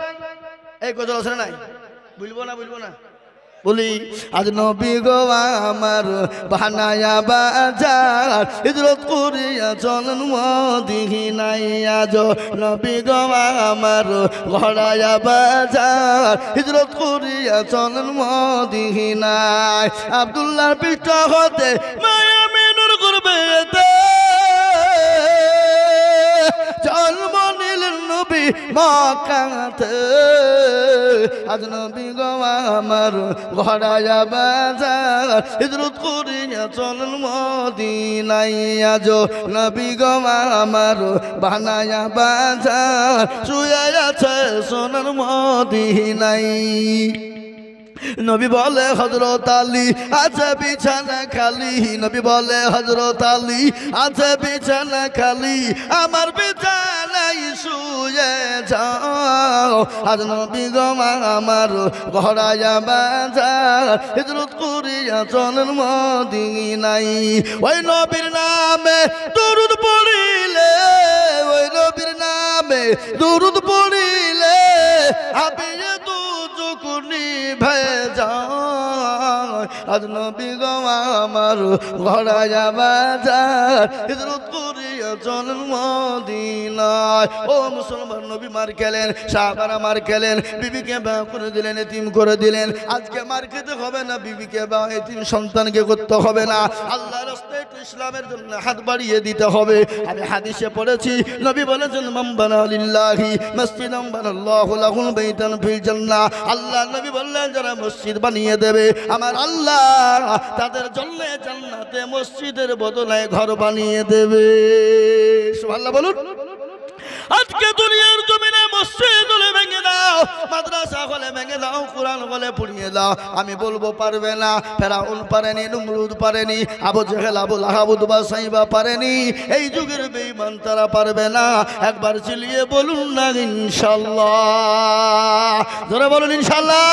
এই গজল আছে না নাই? বলবো না, বলবো না, বলি। আজ নবী গো আমার বানায়া বাজার, হিজরত করিয়া চলেন মদিনায়। আজ নবী গো আমার ঘরায়া বাজার, হিজরত করিয়া চলেন মদিনায়। আব্দুল্লাহর পৃষ্ঠ হতে মায়া পূর্বেতে জন্ম নিলেন নবী মক্কাতে। আজ নবী গো আমার ঘরায়া বাজার হিজরত করিয়া চলেন মদিনায়। আজ নবী গো আমার বানায়া বাজার শুয়ে আছে সোনার মদিনায়। নবী বলে হযরত আলী আছে বিছানা খালি, নবী বলে হযরত আলী আছে বিছানা খালি, আমার বিছানায় শুয়ে যাও। আজ নবী গো আমার ঘরায়া বাজার হিজরত করিয়া চলেন মদিনায়। ওই নবীর নামে দরুদ পড়িলে, ওই নবীর নামে দরুদ পড়িলে হাবিয়ে দু চুকুনি ভেজা। আজ নবী গো আমার ঘরায়া বাজার হিজরত করিয়া চলেন মদিনায়। ও মুসলমান, নবী মার খেলেন, সাহাবারা মার খেলেন, বিবিকে বিয়ে করে দিলেন, এতিম করে দিলেন। আজকে মার খেতে হবে না, বিবিকে বা এতিম সন্তানকে করতে হবে না। আল্লাহর রাস্তায় একটু ইসলামের জন্য হাত বাড়িয়ে দিতে হবে। আমি হাদিসে পড়েছি, নবী বলেছেন মান বানা লিল্লাহি মাসজিদান বানাল্লাহু লাহুল বাইতান ফিল জান্নাহ। আল্লাহ নবী বললেন যারা মসজিদ বানিয়ে দেবে আমার আল্লাহ তাদের জন্য জান্নাতে মসজিদের বদলে ঘর বানিয়ে দেবে। সুবহানাল্লাহ বলুন। আজকে দুনিয়ার জমিনে মসজিদ হলে ভেঙে দাও, মাদ্রাসা হলে ভেঙে দাও, কোরআন হলে পড়িয়ে দাও। আমি বলবো পারবে না। ফেরাউন পারেনি, নমরুদ পারেনি, আবু জেহেল, আবু লাহাব, উতবা, সাইবা পারেনি। এই যুগের বেঈমান তারা পারবে না। একবার চিল্লিয়ে বলুন না ইনশাআল্লাহ। জোরে বলুন ইনশাআল্লাহ।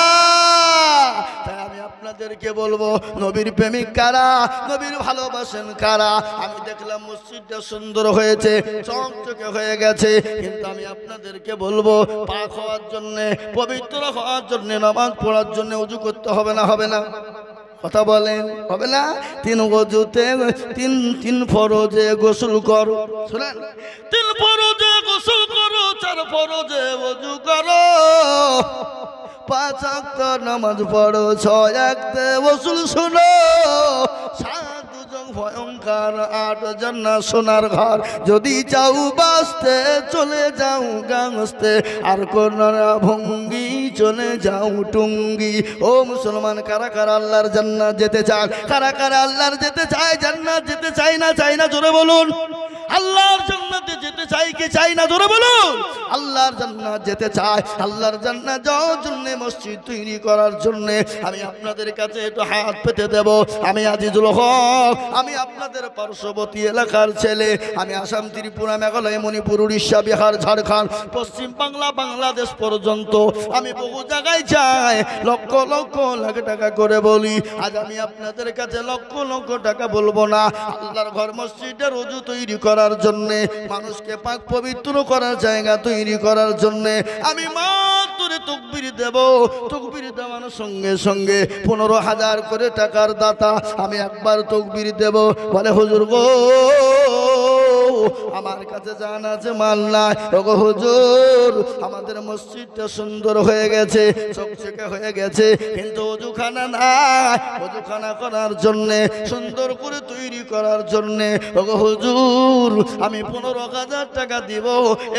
তাই আমি আপনাদেরকে বলবো, নবীর প্রেমিক কারা, নবীর ভালোবাসেন কারা? আমি দেখলাম মসজিদটা সুন্দর হয়েছে, চকচকে হয়ে গেছে, কিন্তু আমি আপনাদেরকে বলবো পাক হওয়ার জন্য, পবিত্র হওয়ার জন্য, নামাজ পড়ার জন্য ওযু করতে হবে না? হবে না? কথা বলেন, হবে না? তিন ওযুতে তিন ফরজে গোসল করো। শুনেন, তিন ফরজে গোসল করো, চার ফরজে ওযু করো, 5 ওয়াক্ত নামাজ পড়ো, 6 ওয়াক্তে ওযু শোনো, 7 জং ভয়ঙ্কর, 8 জান্নাত সোনার ঘর। যদি চাও বাঁচতে চলে যাও গাংস্তে, আর কোন ভঙ্গি চলে যাও টুঙ্গি। ও মুসলমান, কারা কারা আল্লাহর জান্নাত যেতে চায়? কারা কারা আল্লাহর যেতে চায়, জান্নাত যেতে চায় না? চাই না? জোরে বলুন। আল্লাহর জান্নাতে যেতে চাই কি চাই না? জোরে বলুন। আল্লাহর জান্নাত যেতে চায়। আল্লাহর জান্নাত যাওয়ার জন্য, মসজিদ তৈরি করার জন্য আমি আপনাদের কাছে একটু হাত পেতে দেব। আমি আজিজুল হক, আমি আপনাদের পার্শ্ববর্তী এলাকার ছেলে। আমি আসাম, ত্রিপুরা, মেঘালয়, মণিপুর, উড়িষ্যা, বিহার, ঝাড়খণ্ড, পশ্চিম বাংলা, বাংলাদেশ পর্যন্ত আমি বহু জায়গায় যাই, লক্ষ লক্ষ লাখ টাকা করে বলি। আজ আমি আপনাদের কাছে লক্ষ লক্ষ টাকা বলবো না। আল্লাহর ঘর মসজিদের ওযু তৈরি করার জন্য, মানুষকে পাক পবিত্র করার জায়গা তৈরি করার জন্য আমি মাত্র তাকবীর দেব। তাকবীর দেওয়ার সঙ্গে সঙ্গে 15,000 করে টাকার দাতা আমি একবার তাকবীর দেব। বলে হুজুর গো, আমার কাছে জান আছে, মাল নাই। ওগো হুজুর, আমাদের মসজিদটা সুন্দর হয়ে গেছে, চকচকে হয়ে গেছে, কিন্তু ওযুখানা নাই। ওযুখানা করার জন্য, সুন্দর করে তৈরি করার জন্য ওগো হুজুর আমি 15,000 টাকা দিব।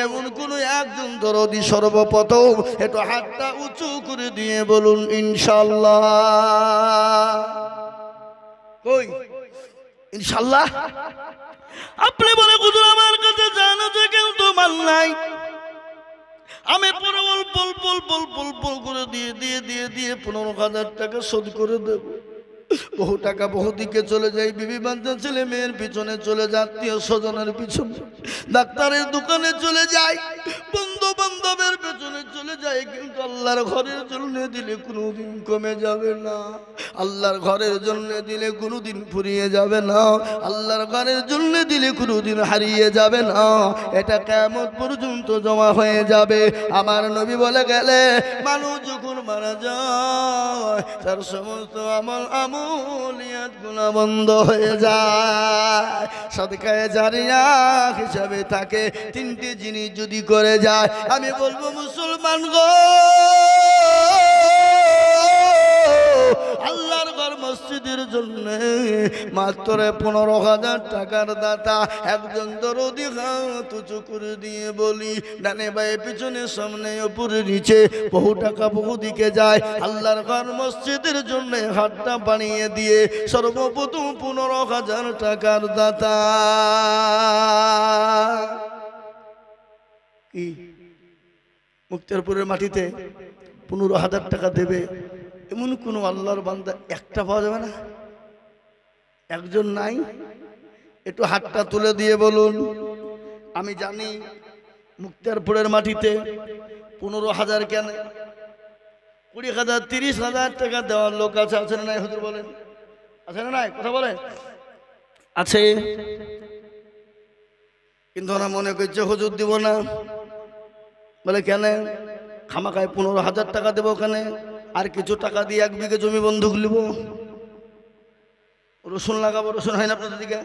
এমন কোন একজন দরদি সর্বপ্রথম একটু হাতটা উঁচু করে দিয়ে বলুন ইনশাআল্লাহ। কই ইনশাআল্লাহ? আপনি বলে হুজুর আমার কাছে জানা যে কিন্তু মাল নাই। আমি পরবল বল বল বল বল বল করে দিয়ে দিয়ে দিয়ে দিয়ে 15,000 টাকা শোধ করে দেব। বহু টাকা বহু দিকে চলে যায়, বিবি বাচ্চা ছেলে মেয়ের পিছনে চলে যায়, আত্মীয় স্বজনের পিছনে, ডাক্তারের দোকানে চলে যায়, বন্ধু বান্ধবের পেছনে চলে যায়, কিন্তু আল্লাহর ঘরের জন্য দিলে কোনোদিন কমে যাবে না। আল্লাহর ঘরের জন্য দিলে কোনোদিন ফুরিয়ে যাবে না। আল্লাহর ঘরের জন্য দিলে কোনোদিন হারিয়ে যাবে না। এটা কিয়ামত পর্যন্ত জমা হয়ে যাবে। আমার নবী বলে গেলে মানুষ যখন মারা যায় তার সমস্ত আমলিয়াত গুনাহ বন্ধ হয়ে যায়। সাদকায়ে জারিয়া হিসাবে থাকে 3টি জিনিস যদি করে যায়। আমি বলবো মুসলমান গো, আল্লাহর ঘর মসজিদের জন্য মাত্র 15,000 টাকার দাতা। একজন দরদি হাত উঁচু করে দিয়ে বলি, ডানে বায়ে পিছনে সামনে উপরে নিচে বহু টাকা বহু দিকে যায়। আল্লাহর ঘর মসজিদের জন্য হাতটা বানিয়ে দিয়ে সর্বপ্রথম 15,000 টাকার দাতা। কি মুক্তারপুরের মাটিতে 15,000 টাকা দেবে এমন কোন আল্লাহর বান্দা একটা পাওয়া যাবে না? একজন নাই? একটু হাতটা তুলে দিয়ে বলুন। আমি জানি মুক্তারপুরের মাটিতে 15,000 কেন, 20,000 30,000 টাকা দেওয়ার লোক আছে, আছে না নাই? হুজুর বলেন, আছে না নাই? কথা বলেন, আছে। কিন্তু ওরা মনে করছে হুজুর দিব না। বলে কেন? খামাখায় 15,000 টাকা দেবো ওখানে, আর কিছু টাকা দিয়ে 1 বিঘে জমি বন্ধক নিব, রসুন লাগাবো। রসুন হয় না আপনাদের দিকে?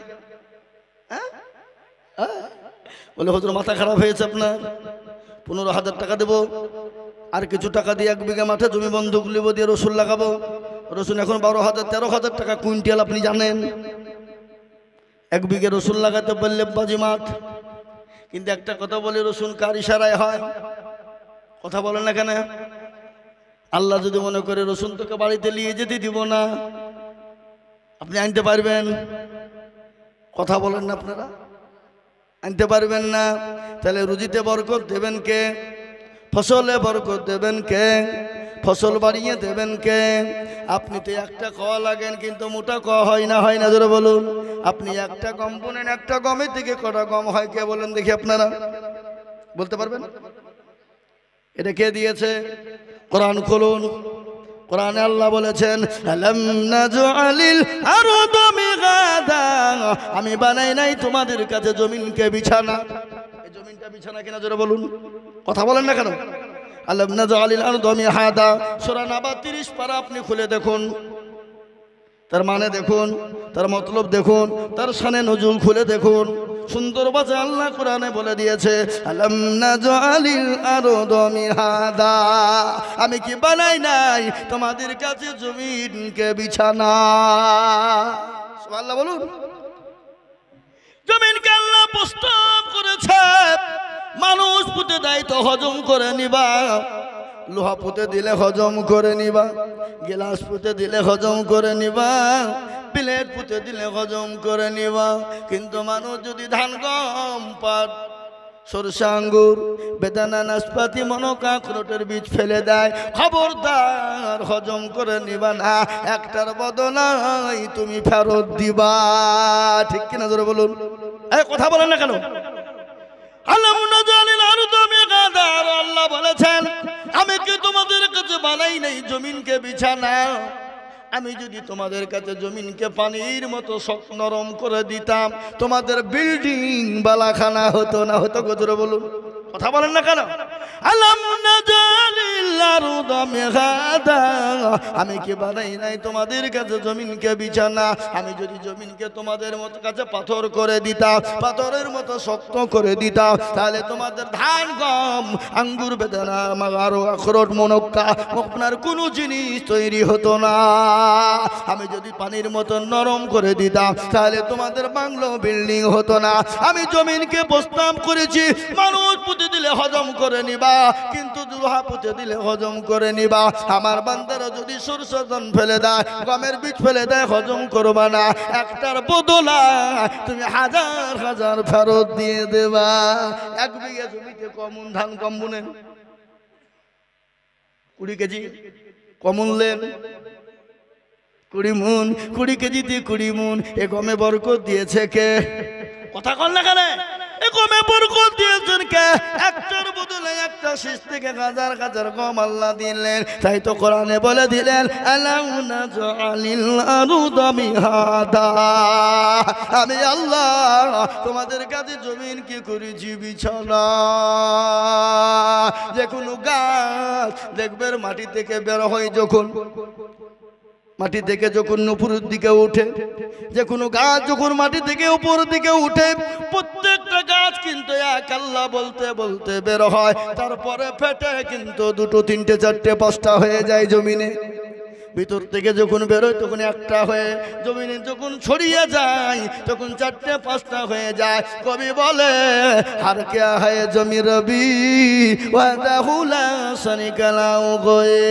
বলে হুজুর মাথা খারাপ হয়েছে আপনার, 15,000 টাকা দেবো, আর কিছু টাকা দিয়ে 1 বিঘা মাঠে জমি বন্ধক নিব, দিয়ে রসুন লাগাবো। রসুন এখন 12,000 13,000 টাকা কুইন্টাল, আপনি জানেন। 1 বিঘে রসুন লাগাতে পারলে বাজি মাঠ। কিন্তু একটা কথা বলি, রসুন কার ইশারায় হয়? কথা বলেন না কেন? আল্লাহ যদি মনে করে রসুন তোকে বাড়িতে নিয়ে যেতে দিব না, আপনি আনতে পারবেন? কথা বলেন না আপনারা? আনতে পারবেন না। তাহলে রুজিতে বরকত দেবেন কে? ফসলে বরকত দেবেন কে? ফসল বাড়িয়ে দেবেন কে? আপনি তো একটা খাওয়া লাগেন, কিন্তু মোটা খাওয়া হয় না, হয় না? জোরে বলুন। আপনি একটা গম বুনেন, একটা গমের থেকে কটা গম হয় কে বলেন দেখি? আপনারা বলতে পারবেন? এটা কে দিয়েছে? কোরআন খুলুন। কোরআনে আল্লাহ বলেছেন, আলাম নাজআলিল আরদা মিগাদা, আমি বানাই নাই তোমাদের কাছে জমিনকে বিছানা। এই জমিনটা বিছানা কিনা? জোরে বলুন। কথা বলেন না কেন? আলাম নাজআলিল আরদা মিহাদা, সূরা নাবা 30 পারা আপনি খুলে দেখুন, তার মানে দেখুন, তার মতলব দেখুন, তার শানে নজুল খুলে দেখুন। সুন্দর বাজে আল্লাহ কোরআনে বলে দিয়েছে, আলাম নাজআলিল আরদা মিহাদা, আমি কি বানাই নাই তোমাদের কাছে জমিনকে বিছানা? সুবহানাল্লাহ বলুন। জমিনকে আল্লাহ প্রস্তাব করেছে, মানুষ পুঁতে দেয় তো হজম করে নিবা, লোহা পুঁতে দিলে হজম করে নিবা, গিলাস পুঁতে দিলে হজম করে নিবা, প্লেট পুঁতে দিলে হজম করে নিবা। কিন্তু মানুষ যদি ধান গম পাট সরষে আঙ্গুর বেদানা নাশপাতি মনকা আখরোটের বীজ ফেলে দেয়, খবরদার হজম করে নিবা না, একটার বদলায় তুমি ফেরত দিবা। ঠিক কিনা জোরে বলুন। এই কথা বলেন না কেন? আল্লাহ বলেছেন, আমি কি তোমাদের কাছে বানাই নাই জমিনকে বিছানা? আমি যদি তোমাদের কাছে জমিনকে পানির মতো শক্ত নরম করে দিতাম, তোমাদের বিল্ডিং বালাখানা হতো না? হতো? গজরে বলুন। কথা বলেন না কেন? আলাম নাজআলিল আরদা মিহাদা, আমি কি বানাই নাই তোমাদের কাছে জমিনকে বিছানা? আমি যদি জমিনকে তোমাদের মতো কাছে পাথর করে দিতাম, পাথরের মতো শক্ত করে দিতাম, তাহলে তোমাদের ধান গম আঙ্গুর বেদানা আরো আখরোট মনক্কা আপনার কোনো জিনিস তৈরি হতো না। আমি যদি পানির মতো নরম করে দিতাম, তাহলে তোমাদের বাংলো বিল্ডিং হতো না। আমি জমিনকে প্রস্তাব করেছি, মানুষ পুঁতে দিলে হজম করে নিবা, কিন্তু লোহা পুঁতে দিলে হজম করে নিবা। আমার বান্দারা যদি সরষে ধান ফেলে দেয়, গমের বীজ ফেলে দেয়, হজম করবা না, একটার বদলা তুমি হাজার হাজার ফেরত দিয়ে দেবা। 1 বিঘা জমিতে কমন ধান কম বুনেন, 20 কেজি কমন লেন, 20 মণ, 20 কেজিতে 20 মণ। এ গমে বরকত দিয়েছে কে? কথা কন না কেন? এ গমে বরকত দিয়েছেন কে? একটার বদলে একটা শীষ থেকে হাজার হাজার গম আল্লাহ দিলেন। তাই তো কোরআনে বলে দিলেন, আলাম নাজআলিল আরদা মিহাদা, আমি আল্লাহ তোমাদের কাছে জমিন কি করেছি বিছানা। যে কোনো গাছ দেখবেন মাটি থেকে বের হয়, যখন মাটি থেকে যখন উপরের দিকে উঠে, যে কোনো গাছ যখন মাটি থেকে উপরের দিকে উঠে, প্রত্যেকটা গাছ কিন্তু এক আল্লাহ বলতে বলতে বের হয়, তারপরে ফেটে কিন্তু 2, 3, 4, 5টা হয়ে যায় জমিনে। ভিতর থেকে যখন বেরোয় তখন একটা হয়ে, জমিনে যখন ছড়িয়ে যায় তখন চারটে পাঁচটা হয়ে যায়। কবি বলে হার কেয়া হয় জমি রবি ওয়াদাহুলা সনিকালাও গয়ে,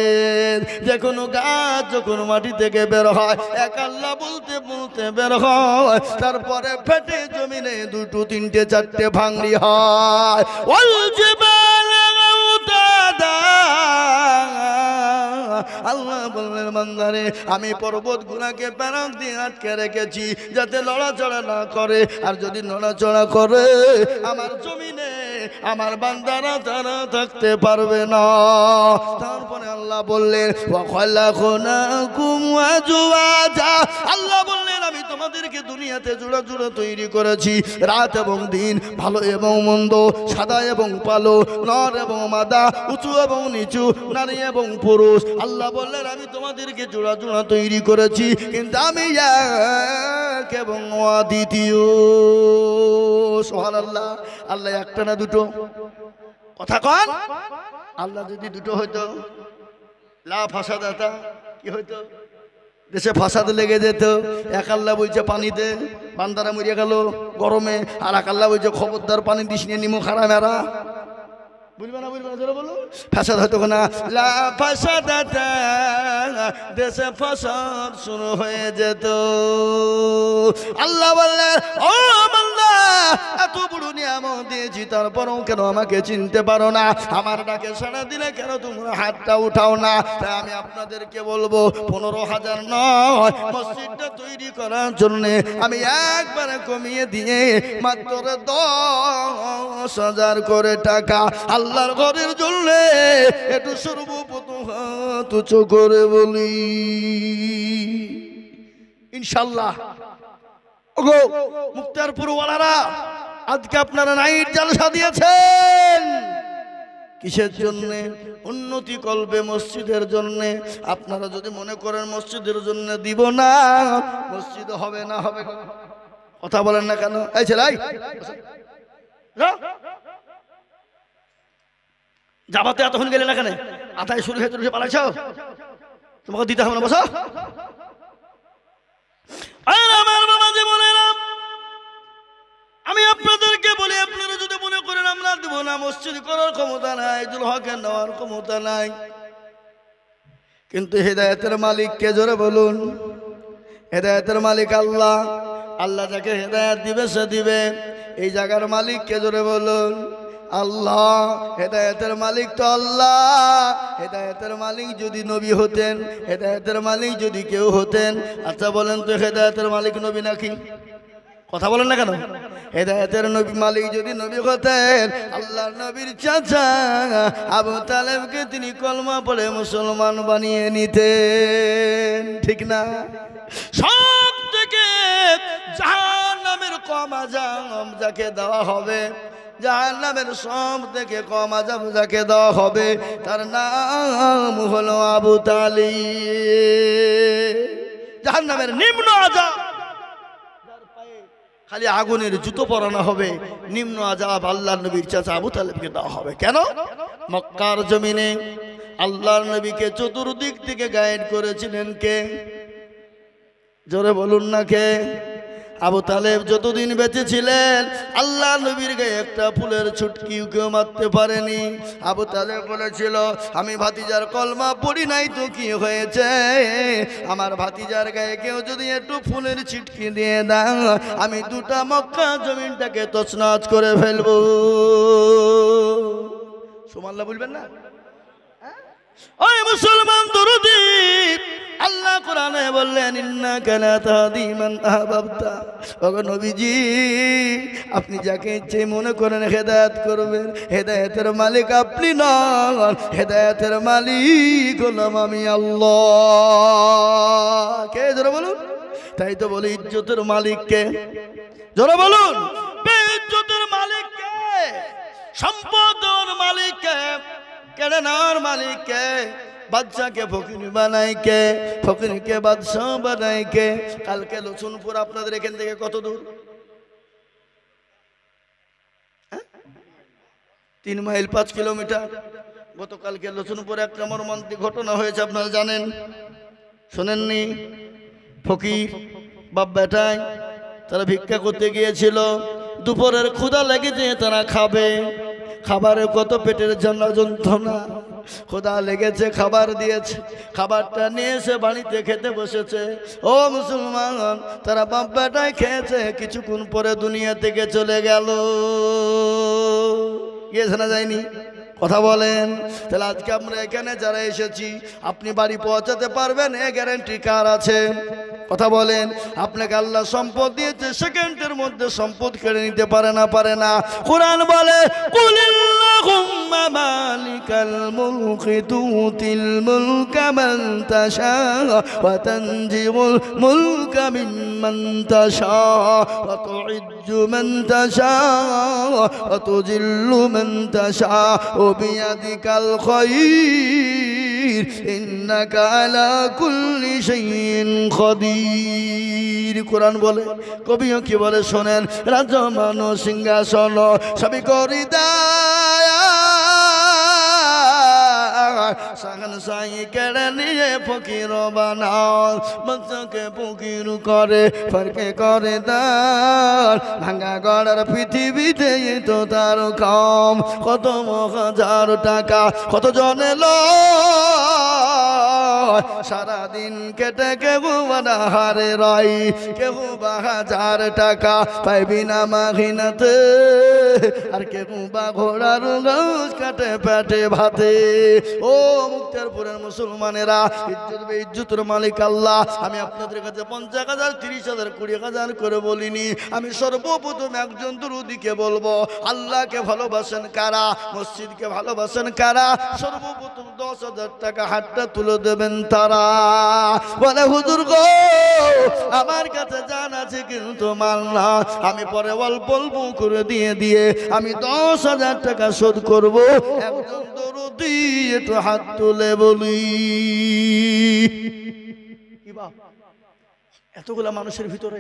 যে কোনো গাছ যখন মাটি থেকে বের হয় এক আল্লাহ বলতে বলতে বের হয়, তারপরে ফেটে জমিনে দুটো তিনটে চারটে ভাঙড়ি হয়। ওয়াল জিবালা আউতাদা, আল্লাহ বললেন বান্দারে আমি পর্বত গুলাকে প্যারাক দিয়ে আটকে রেখেছি যাতে নড়াচড়া না করে, আর যদি নড়াচড়া করে আমার জমিনে আমার বান্দারা তারা থাকতে পারবে না। তারপরে আল্লাহ বললেন ওয়া খালাকনাকুম আজওয়াজা, আল্লাহ বললেন আমি তোমাদেরকে দুনিয়াতে জোড়া জোড়া তৈরি করেছি, রাত এবং দিন, ভালো এবং মন্দ, সাদা এবং কালো, নর এবং মাদা, উঁচু এবং নিচু, নারী এবং পুরুষ। আল্লাহ বললেন আমি তোমাদেরকে জোড়া জোড়া তৈরি করেছি, কিন্তু আমি এক এবং অদ্বিতীয়। সুবহানাল্লাহ। আল্লাহ একটা না দুটো? কথা কন। আল্লাহ যদি দুটো হইতো লা ফাসাদাতা, কি হইতো? দেশে ফাসাদ লেগে যেত। এক আল্লাহ বলছে পানিতে বান্দারা মরিয়া গেল গরমে, আর এক আল্লাহ বলছে খবরদার পানি দিস নিয়ে নিমো খারা মেরা। বুঝবে না জোরে বলো। ফাসাদ হয়তো না, লা ফাসাদাতা, দেশে ফাসাদ শুরু হয়ে যেত। আল্লাহ বললেন ও বান্দা এত বড় নিয়ামত দিয়েছি তারপরও কেন আমাকে চিনতে পারো না? আমার ডাকে সাড়া দিলে কেন তোমরা হাতটা উঠাও না? তাই আমি আপনাদেরকে বলবো 15,000 নয়, মসজিদটা তৈরি করার জন্য আমি একবারে কমিয়ে দিয়ে মাত্র 10,000 করে টাকা আল্লাহর ঘরের জন্য একটু সর্বপ্রথম হাত উঁচু করে বলি ইনশাআল্লাহ। ওগো মুক্তারপুর ওয়ালারা, আজকে আপনারা নাইট জালসা দিয়েছেন কিসের জন্য? উন্নতি কল্পে মসজিদের জন্য। আপনারা যদি মনে করেন মসজিদের জন্য দিব না, মসজিদ হবে না। হবে কথা বলেন না কেন? এই ছেলে যাবাতে এতক্ষণ গেলে না কেন? আতায় শুরু হয়ে তুলে পালাইছ, তোমাকে দিতে হবে না। বসো। আমার বাবা যে বলে না, আমি আপনাদেরকে বলি আপনারা যদি মনে করেন আমরা দেব না, মসজিদ করার ক্ষমতা নাই, জুল হকের নেওয়ার ক্ষমতা নাই, কিন্তু হেদায়েতের মালিক কে? জোরে বলুন। হেদায়েতের মালিক আল্লাহ। আল্লাহ যাকে হেদায়েত দিবে সে দিবে। এই জায়গার মালিক কে? জোরে বলুন। আল্লাহ। হেদায়েতের মালিক তো আল্লাহ। হেদায়েতের মালিক যদি নবী হতেন, হেদায়েতের মালিক যদি কেউ হতেন, আচ্ছা বলেন তো হেদায়েতের মালিক নবী নাকি? কথা বলেন না কেন? হেদায়েতের নবী মালিক যদি নবী হতেন, আল্লাহর নবীর চাচা আবু তালেবকে তিনি কলমা পড়ে মুসলমান বানিয়ে নিতেন, ঠিক না? সব থেকে জাহান্নামের কম আযাব যাকে দেওয়া হবে, জাহান্নামের সব থেকে কম আযাব যাকে দেওয়া হবে, তার নাম হলো আবু তালিব। জাহান্নামের নিম্ন আযাব, খালি আগুনের জুতো পরানো হবে, নিম্ন আযাব আল্লাহর নবীর চাচা আবু তালেবকে দেওয়া হবে। কেন? মক্কার জমিনে আল্লাহর নবীকে চতুর্দিক থেকে গাইড করেছিলেন কে? জোরে বলুন না কে? আবু তালেব যতদিন বেঁচে ছিলেন আল্লাহ নবীর গায়ে একটা ফুলের ছুটকিও কেউ মারতে পারেনি। আবু তালেব বলেছিল আমি ভাতিজার কলমা পড়ি নাই তো কি হয়েছে, আমার ভাতিজার গায়ে কেউ যদি একটু ফুলের ছিটকি দিয়ে দাও আমি দুটা মক্কা জমিনটাকে তছনছ করে ফেলবো। সুবহানাল্লাহ বলবেন না? ওই মুসলমান দরুদি, আল্লাহ কোরআনে বললেন ইন্নাকা লা তাহদি মান আহবাবতা। ওগো নবীজি আপনি যাকে ইচ্ছে মনে করেন হেদায়েত করবেন, হেদায়েতের মালিক আপনি নন, হেদায়েতের মালিক হলাম আমি আল্লাহ। কে? জোরে বলুন। তাই তো বলি ইজ্জতের মালিক কে? জোরে বলুন। ইজ্জতের মালিক কে? সম্পদের মালিক কে? কেড়ে নেওয়ার মালিক কে? বাদশাকে ফকির বানাই কে? ফকিরকে বাদশাহ বানাই কে? কালকে লছুনপুর আপনাদের এখান থেকে কত দূর? 3 মাইল 5 কিলোমিটার। গতকালকে লছুনপুরে একটা মর্মান্তিক ঘটনা হয়েছে, আপনারা জানেন। শোনেননি? ফকির বাপ বেটায় তারা ভিক্ষা করতে গিয়েছিল, দুপুরের ক্ষুধা লেগেছে, তারা খাবে, খাবারের কত পেটের জন্য যন্ত্রণা, ক্ষুধা লেগেছে, খাবার দিয়েছে, খাবারটা নিয়ে এসে বাড়িতে খেতে বসেছে। ও মুসলমান, তারা বাপ বেটায় খেয়েছে, কিছুক্ষণ পরে দুনিয়া থেকে চলে গেল। গিয়েছে না যায়নি? কথা বলেন। তাহলে আজকে আমরা এখানে যারা এসেছি, আপনি বাড়ি পৌঁছাতে পারবেন এ গ্যারান্টি কার আছে? কথা বলেন। আপনাকে আল্লাহ সম্পদ দিয়েছে, সেকেন্ডের মধ্যে সম্পদ কেড়ে নিতে পারে না, পারে না। কোরআন বলে কুলিল্লাহুম্মা মালিকাল মুলকি তুতিল মুলকা মান তাশা ওয়া তানজিমুল মুলকা মিম্মান তাশা ওয়া তুইজ্জু মান তাশা ওয়া তুযিল্লু মান তাশা ওয়া বিয়াদিকাল খায়র ইন্নাকা আলা কুল্লি শাইইন কাদির। কোরআন বলে, কবিও কি বলে শোনেন, রাজ্য মান সিংহাসন সবই করি দায়া, সাগন সাই কেড়ে নিয়ে ফকির বানাও, বাচ্চাকে ফকির করে ফরকে করে দার, ভাঙা গড়ার পৃথিবীতে তো তার কম, কত হাজার টাকা কত জনে সারাদিন কেটে কেউ বানা হারে রাই, কেউ বা হাজার টাকা পাইবি না মাঘিনাতে, আর কেউ বা ঘোড়ার গাছ কাটে পেটে ভাতে। ও মুক্তারপুরের মুসলমানেরা, ইজ্জতের মালিক আল্লাহ। আমি আপনাদের কাছে 50,000, 30,000, 20,000 করে বলিনি। আমি সর্বপ্রথম একজন দুরুদিকে বলবো, আল্লাহকে ভালোবাসেন কারা, মসজিদকে ভালোবাসেন কারা, সর্বপ্রথম 10,000 টাকা হাতটা তুলে দেবেন তারা। বলে হুজুর গো, আমার কাছে জান আছে কিন্তু মাল না, আমি পরে অল্প অল্প করে দিয়ে আমি 10,000 টাকা শোধ করব। একজন দরদি একটু হাত তুলে বলি। কি বাপ, এতগুলা মানুষের ভিতরে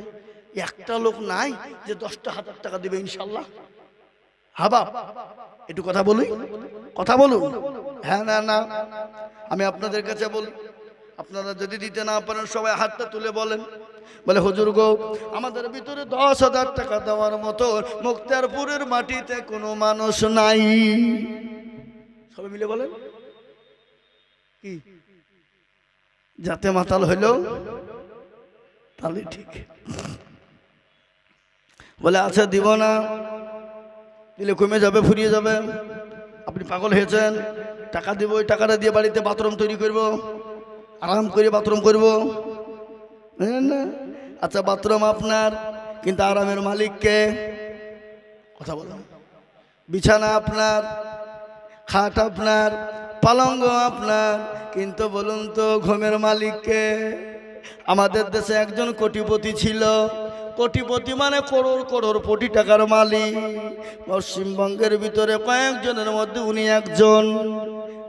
একটা লোক নাই যে 10,000 টাকা দিবে ইনশাল্লাহ? হাবা একটু কথা বলি, কথা বলুন। হ্যাঁ না না, আমি আপনাদের কাছে বলি, আপনারা যদি দিতে না পারেন সবাই হাতটা তুলে বলেন। বলে হুজুর গো, আমাদের ভিতরে 10,000 টাকা দেওয়ার মতো মুক্তারপুরের মাটিতে কোনো মানুষ নাই। সবাই মিলে বলেন। কি যাতে মাতাল হইল তাহলে ঠিক। বলে আচ্ছা দিব না, দিলে কমে যাবে, ফুরিয়ে যাবে, আপনি পাগল হয়েছেন, টাকা দিব, ওই টাকাটা দিয়ে বাড়িতে বাথরুম তৈরি করব, আরাম করে বাথরুম করব না। আচ্ছা বাথরুম আপনার, কিন্তু আরামের মালিককে? কথা বলুন। বিছানা আপনার, খাট আপনার, পালঙ্গ আপনার, কিন্তু বলুন তো ঘুমের মালিককে? আমাদের দেশে একজন কোটিপতি ছিল, কোটিপতি মানে করোড় করোড় কোটি টাকার মালিক। পশ্চিমবঙ্গের ভিতরে কয়েকজনের মধ্যে উনি একজন।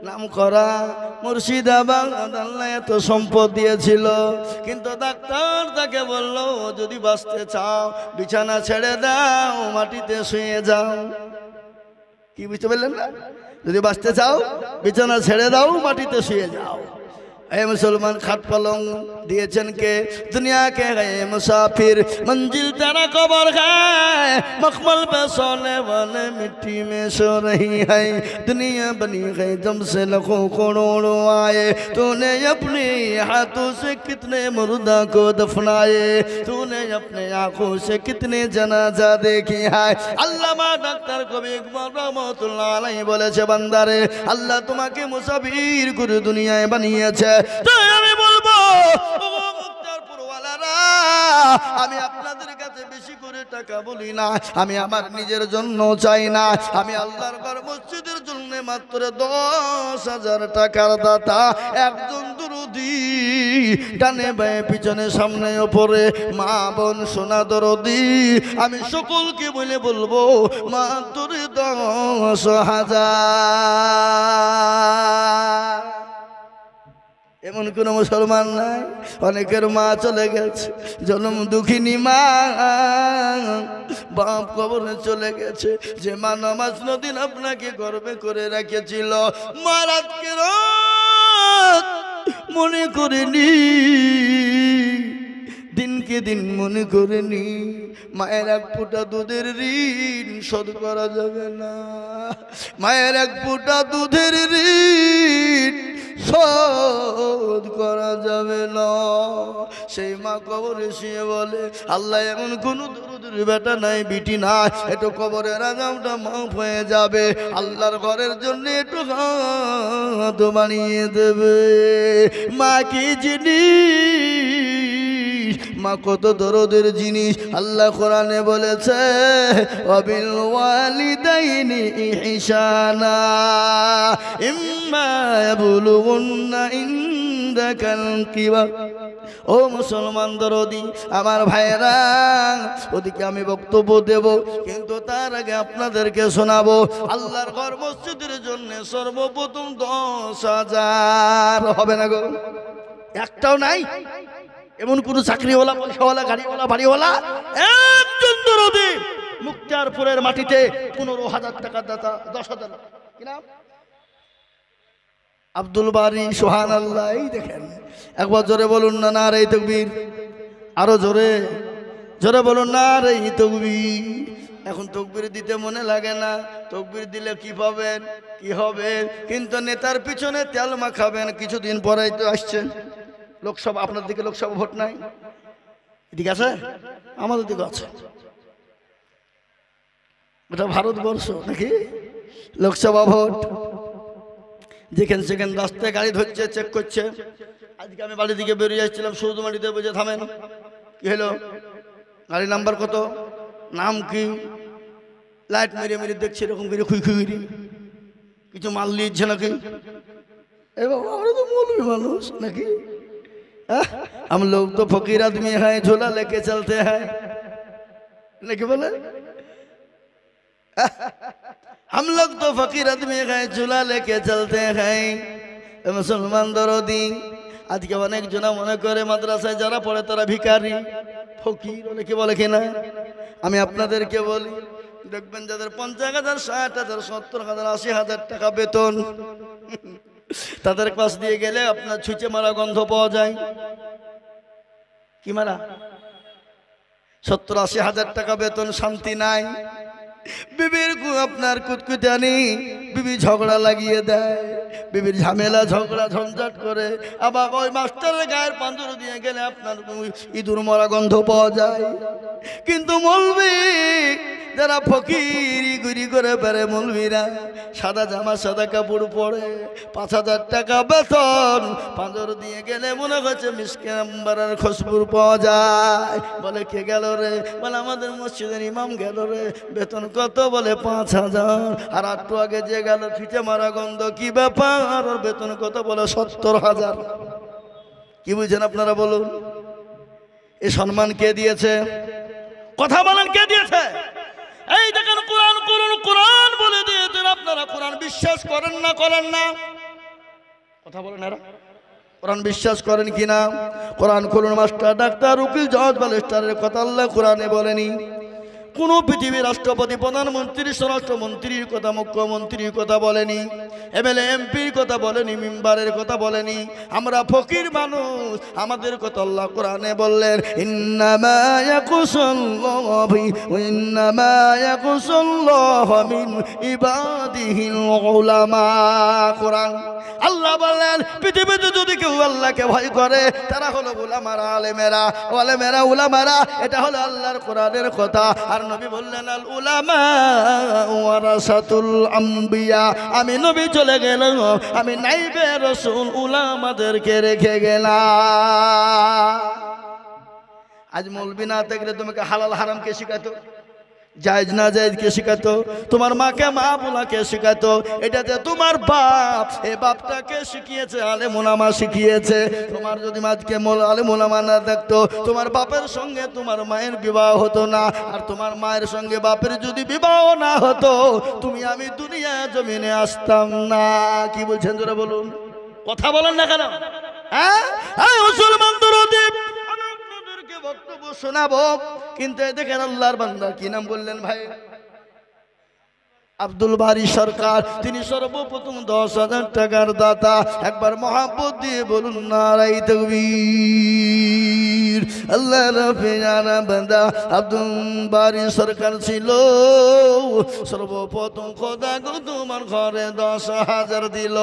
নাম করা মুর্শিদাবাদ, আল্লাহ এত সম্পদ দিয়েছিল, কিন্তু ডাক্তার তাকে বলল, যদি বাঁচতে চাও বিছানা ছেড়ে দাও, মাটিতে শুয়ে যাও। কি বুঝতে পারলেন না? যদি বাঁচতে চাও বিছানা ছেড়ে দাও, মাটিতে শুয়ে যাও। ए मुसलमान खाट पलंग दिएचन के दुनिया के गए मुसाफिर मंजिल तेरा कबर है मखमल पे सोने वाले मिट्टी में सो रही है दुनिया बनी गई जब से लाखों करोड़ों आए तूने अपने हाथों से कितने मुर्दा को दफनाए तूने अपने आंखों से कितने जनाजा देखी है अल्लामा डॉक्टर कबीर इकबाल रहमतुल्लाह अलैहि বলেছে বান্দারে আল্লাহ তোমাকে মুসাফির করে দুনিয়ায় বানিয়েছে তাই আমি বলবো ও মুক্তারপুর ওয়ালারা আমি আপনাদের কাছে বেশি করে টাকা বলি না আমি আমার নিজের জন্য চাই না আমি আল্লাহর ঘর মসজিদের জন্য মাত্র 10,000 টাকার দাতা একজন দুরুদি ডানে বায়ে পিছনে সামনে উপরে মা বোন সোনা দরদি আমি সকলকে বলে বলবো মাত্র 10,000 এমন কোন মুসলমান নাই অনেকের মা চলে গেছে জন্ম দুঃখিনী মা বাপ কবরে চলে গেছে যে মা নামাজ নদিন আপনাকে গর্বে করে রেখেছিল মা রাতকে রাত মনে করেনি, দিনকে দিন মনে করেনি মায়ের এক ফোঁটা দুধের ঋণ শোধ করা যাবে না। মায়ের এক ফোঁটা দুধের ঋণ শোধ করা যাবে না। সেই মা কবরে শুয়ে বলে, আল্লাহ এমন কোনো দরুদের বেটা নাই, বিটি নাই, একটু কবরের আযাবটা মাফ হয়ে যাবে, আল্লাহর ঘরের জন্য একটু হাত বানিয়ে দেবে। মা কি জিনিস, মা কত দরদের জিনিস। আল্লাহ কোরআনে বলেছে, ওয়াবিল ওয়ালিদাইনি ইহসানা ইম্মা ইয়াবলুগুন্না ইনদাকাল কিবার। ও মুসলমান দরদি আমার ভাইরা, ওদিকে আমি বক্তব্য দেব, কিন্তু তার আগে আপনাদেরকে শোনাবো আল্লাহর ঘর মসজিদের জন্য সর্বপ্রথম 10,000 হবে না গো? একটাও নাই এমন কোন চাকরিওয়ালা, পয়সাওয়ালা, গাড়িওয়ালা, বাড়িওয়ালা? একজন দরদি মুক্তারপুরের মাটিতে 15,000 টাকার দাতা, 10,000 কি নাম? আব্দুল বারী। সুবহানাল্লাহ। এই দেখেন, একবার জোরে বলুন না নারে তাকবীর, আরো জোরে জোরে বলুন না নারে তাকবীর। এখন তকবীর দিতে মনে লাগে না, তকবীর দিলে কি পাবেন, কি হবে, কিন্তু নেতার পিছনে তেল মাখাবেন। কিছুদিন পরেই তো আসছে লোকসভা, আপনার দিকে লোকসভা ভোট নাই? ঠিক আছে, আমাদের দিকে আছে। এটা ভারতবর্ষ নাকি? লোকসভা ভোট, যেখানে সেখানে রাস্তায় গাড়ি ধরছে, চেক করছে। আজকে আমি বাড়ির দিকে বেরিয়ে আসছিলাম, সৌদমাটিতে বুঝে থামেন, কি হলো, গাড়ি নাম্বার কত, নাম কি, লাইট মেরে মেরে দেখছি এরকম করে খুই খুই, কিছু মাল নিচ্ছে নাকি? এ বাবা, আমরা তো মৌলবি মানুষ নাকি? हम लोग तो फकीर आदमी हैं, झोला लेके चलते हैं लेके बोले हम लोग तो फकीर आदमी हैं, झोला लेके चलते हैं। मुसलमान दरदी আজকে অনেক জনা মনে করে মাদ্রাসায় যারা পড়ে তারা ভিখারি, ফকির অনেকে বলে কিনা। আমি আপনাদেরকে বলি, দেখবেন যাদের 50,000, 60,000, 70,000, 80,000 টাকা বেতন, তাদের পাশ দিয়ে গেলে আপনার ছুঁচে মারা গন্ধ পাওয়া যায়। কি মারা? 70-80,000 টাকা বেতন, শান্তি নাই। বিবির আপনার কুতকুতানি, বিবি ঝগড়া লাগিয়ে দেয়, বিবির ঝামেলা ঝগড়া ঝঞ্ঝাট করে। আবার ওই মাস্টারের গায়ের পাঁজর দিয়ে গেলে আপনার ইঁদুর মরা গন্ধ পাওয়া যায়। কিন্তু মৌলবি যারা ফকিরি গুরি করে বেড়ে, মৌলবিরা সাদা জামা সাদা কাপড় পরে, 5,000 টাকা বেতন, পাঁজর দিয়ে গেলে মনে হচ্ছে মিসকে নাম্বারের খুশবু পাওয়া যায়। বলে কে গেল রে? বলে আমাদের মসজিদের ইমাম গেল রে। বেতন কত? বলে 5,000। আর একটু আগে যে গেল ফিটে মারা গন্ধ, কি ব্যাপার? আর বেতন কত? বলে 70,000। কি বুঝছেন আপনারা বলুন? এই সম্মান কে দিয়েছে? কথা বলেন, কে দিয়েছে? এই দেখেন, কোরআন করুন, কোরআন বলে দিয়েছেন। আপনারা কোরআন বিশ্বাস করেন না? করেন না? কথা বলেন, এরা কোরআন বিশ্বাস করেন কিনা? কোরআন খুলুন, মাস্টার, ডাক্তার, উকিল, জজ, ব্যারিস্টারের কথা আল্লাহ কোরআনে বলেনি। কোন পৃথিবীর রাষ্ট্রপতি, প্রধানমন্ত্রী, স্বরাষ্ট্রমন্ত্রীর কথা, মুখ্যমন্ত্রীর কথা বলেনি, এমএলএ এমপির কথা বলেনি, মেম্বারের কথা বলেনি। আমরা ফকির মানুষ, আমাদের কথা আল্লাহ কোরআনে বললেন, ইন্নামা ইয়াকুসুল্লাহু ইন্নামা ইয়াকুসুল্লাহু মিন ইবাদিহিল উলামা। কোরআন আল্লাহ বললেন, পৃথিবীতে যদি কেউ আল্লাহকে ভয় করে তারা হলো উলামারা, আলেমেরা, আলেমেরা, উলামারা। এটা হলো আল্লাহর কোরআনের কথা। আর নবী বললেন, আল উলামা ওয়ারাসাতুল আম্বিয়া। আমি নবী চলে গেলাম, আমি নাইবে রাসূল, উলামাদেরকে রেখে গেলাম। আজ মৌলবি না থাকলে তোমাকে হালাল হারাম কে শিখাতো? জায়েজ না জায়েজ কে শিখাতো? তোমার মাকে মা বলা কে শিখাতো? এটাতে তোমার বাপ, এই বাপটাকে শিখিয়েছে, আলেম ওলামা শিখিয়েছে। তোমার যদি আজকে আলেম ওলামা না থাকতো, তোমার বাপের সঙ্গে তোমার মায়ের বিবাহ হতো না। আর তোমার মায়ের সঙ্গে বাপের যদি বিবাহ না হতো, তুমি আমি দুনিয়া জমিনে আসতাম না। কি বলছেন জোরে বলুন, কথা বলেন না কেন? হ্যাঁ, মুসলমান দরদি বক্তব্য শোনাবো, কিন্তু দেখেন আল্লাহর বান্দা কি নাম বললেন ভাই? আব্দুল বারী সরকার, তিনি সর্বপ্রথম 10,000 টাকার দাতা। একবার মহাব্বত দিয়ে বলুন নারায়ে তাকবীর। আল্লাহ রাফিয়ানা বান্দা আব্দুল বারী সরকার ছিল সর্বপ্রথম খোদা গো তোমার ঘরে 10,000 দিল।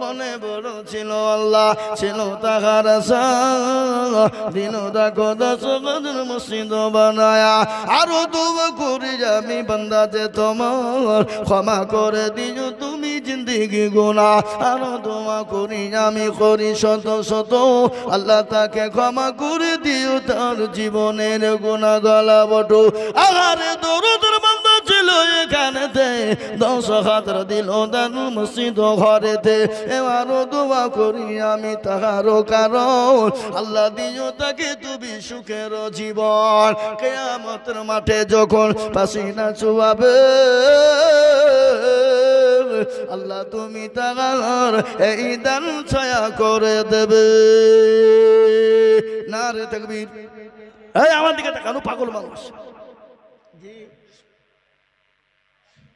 মনে বড় ছিল আল্লাহ ছিল তাহার আশা, দিল দেখো 10,000 মসজিদ বানায়া। আরো দোয়া করি আমি বান্দাতে তোমার ক্ষমা করে দিও তুমি জিন্দেগি গুনাহ। আরো দোয়া করি আমি করি শত শত, আল্লাহ তাকে ক্ষমা করে দিও তার জীবনের গুনাহ গলা বটু। আহারে দরুদের বান্দা ছিল এখানেতে 10,000 দিল দান মসজিদ ঘরেতে। এবারও দোয়া করি আমি তাহারও কারণ আল্লাহ দিও তাকে তুমি সুখের জীবন। কিয়ামতের মাঠে যখন পাসিনা চুয়াবে আল্লাহ তুমি তাহার এই দান ছায়া করে দেবে। নারে তাকবীর। এই আমার দিকে তাকানো পাগল মানুষ।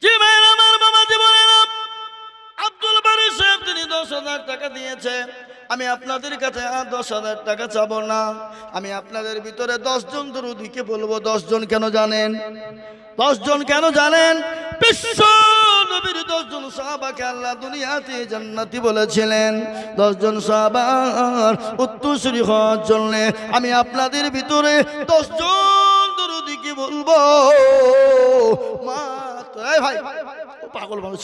জি ভাই আমার বাবা জীবনের আব্দুল বারী সাহেব তিনি 10,000 টাকা দিয়েছে। আমি আপনাদের কাছে 10,000 টাকা চাবো না। আমি আপনাদের ভিতরে 10 জন দরুদীকে বলবো। 10 জন কেন জানেন? 10 জন কেন জানেন? বিশ্ব নবীর 10 জন সাহাবাকে আল্লাহ দুনিয়াতে জান্নাতি বলেছিলেন। 10 জন সাহাবার উত্তরসূরি হওয়ার জন্য আমি আপনাদের ভিতরে 10 জন দরুদীকে বলবো। মা তো ভাই পাগল মানুষ।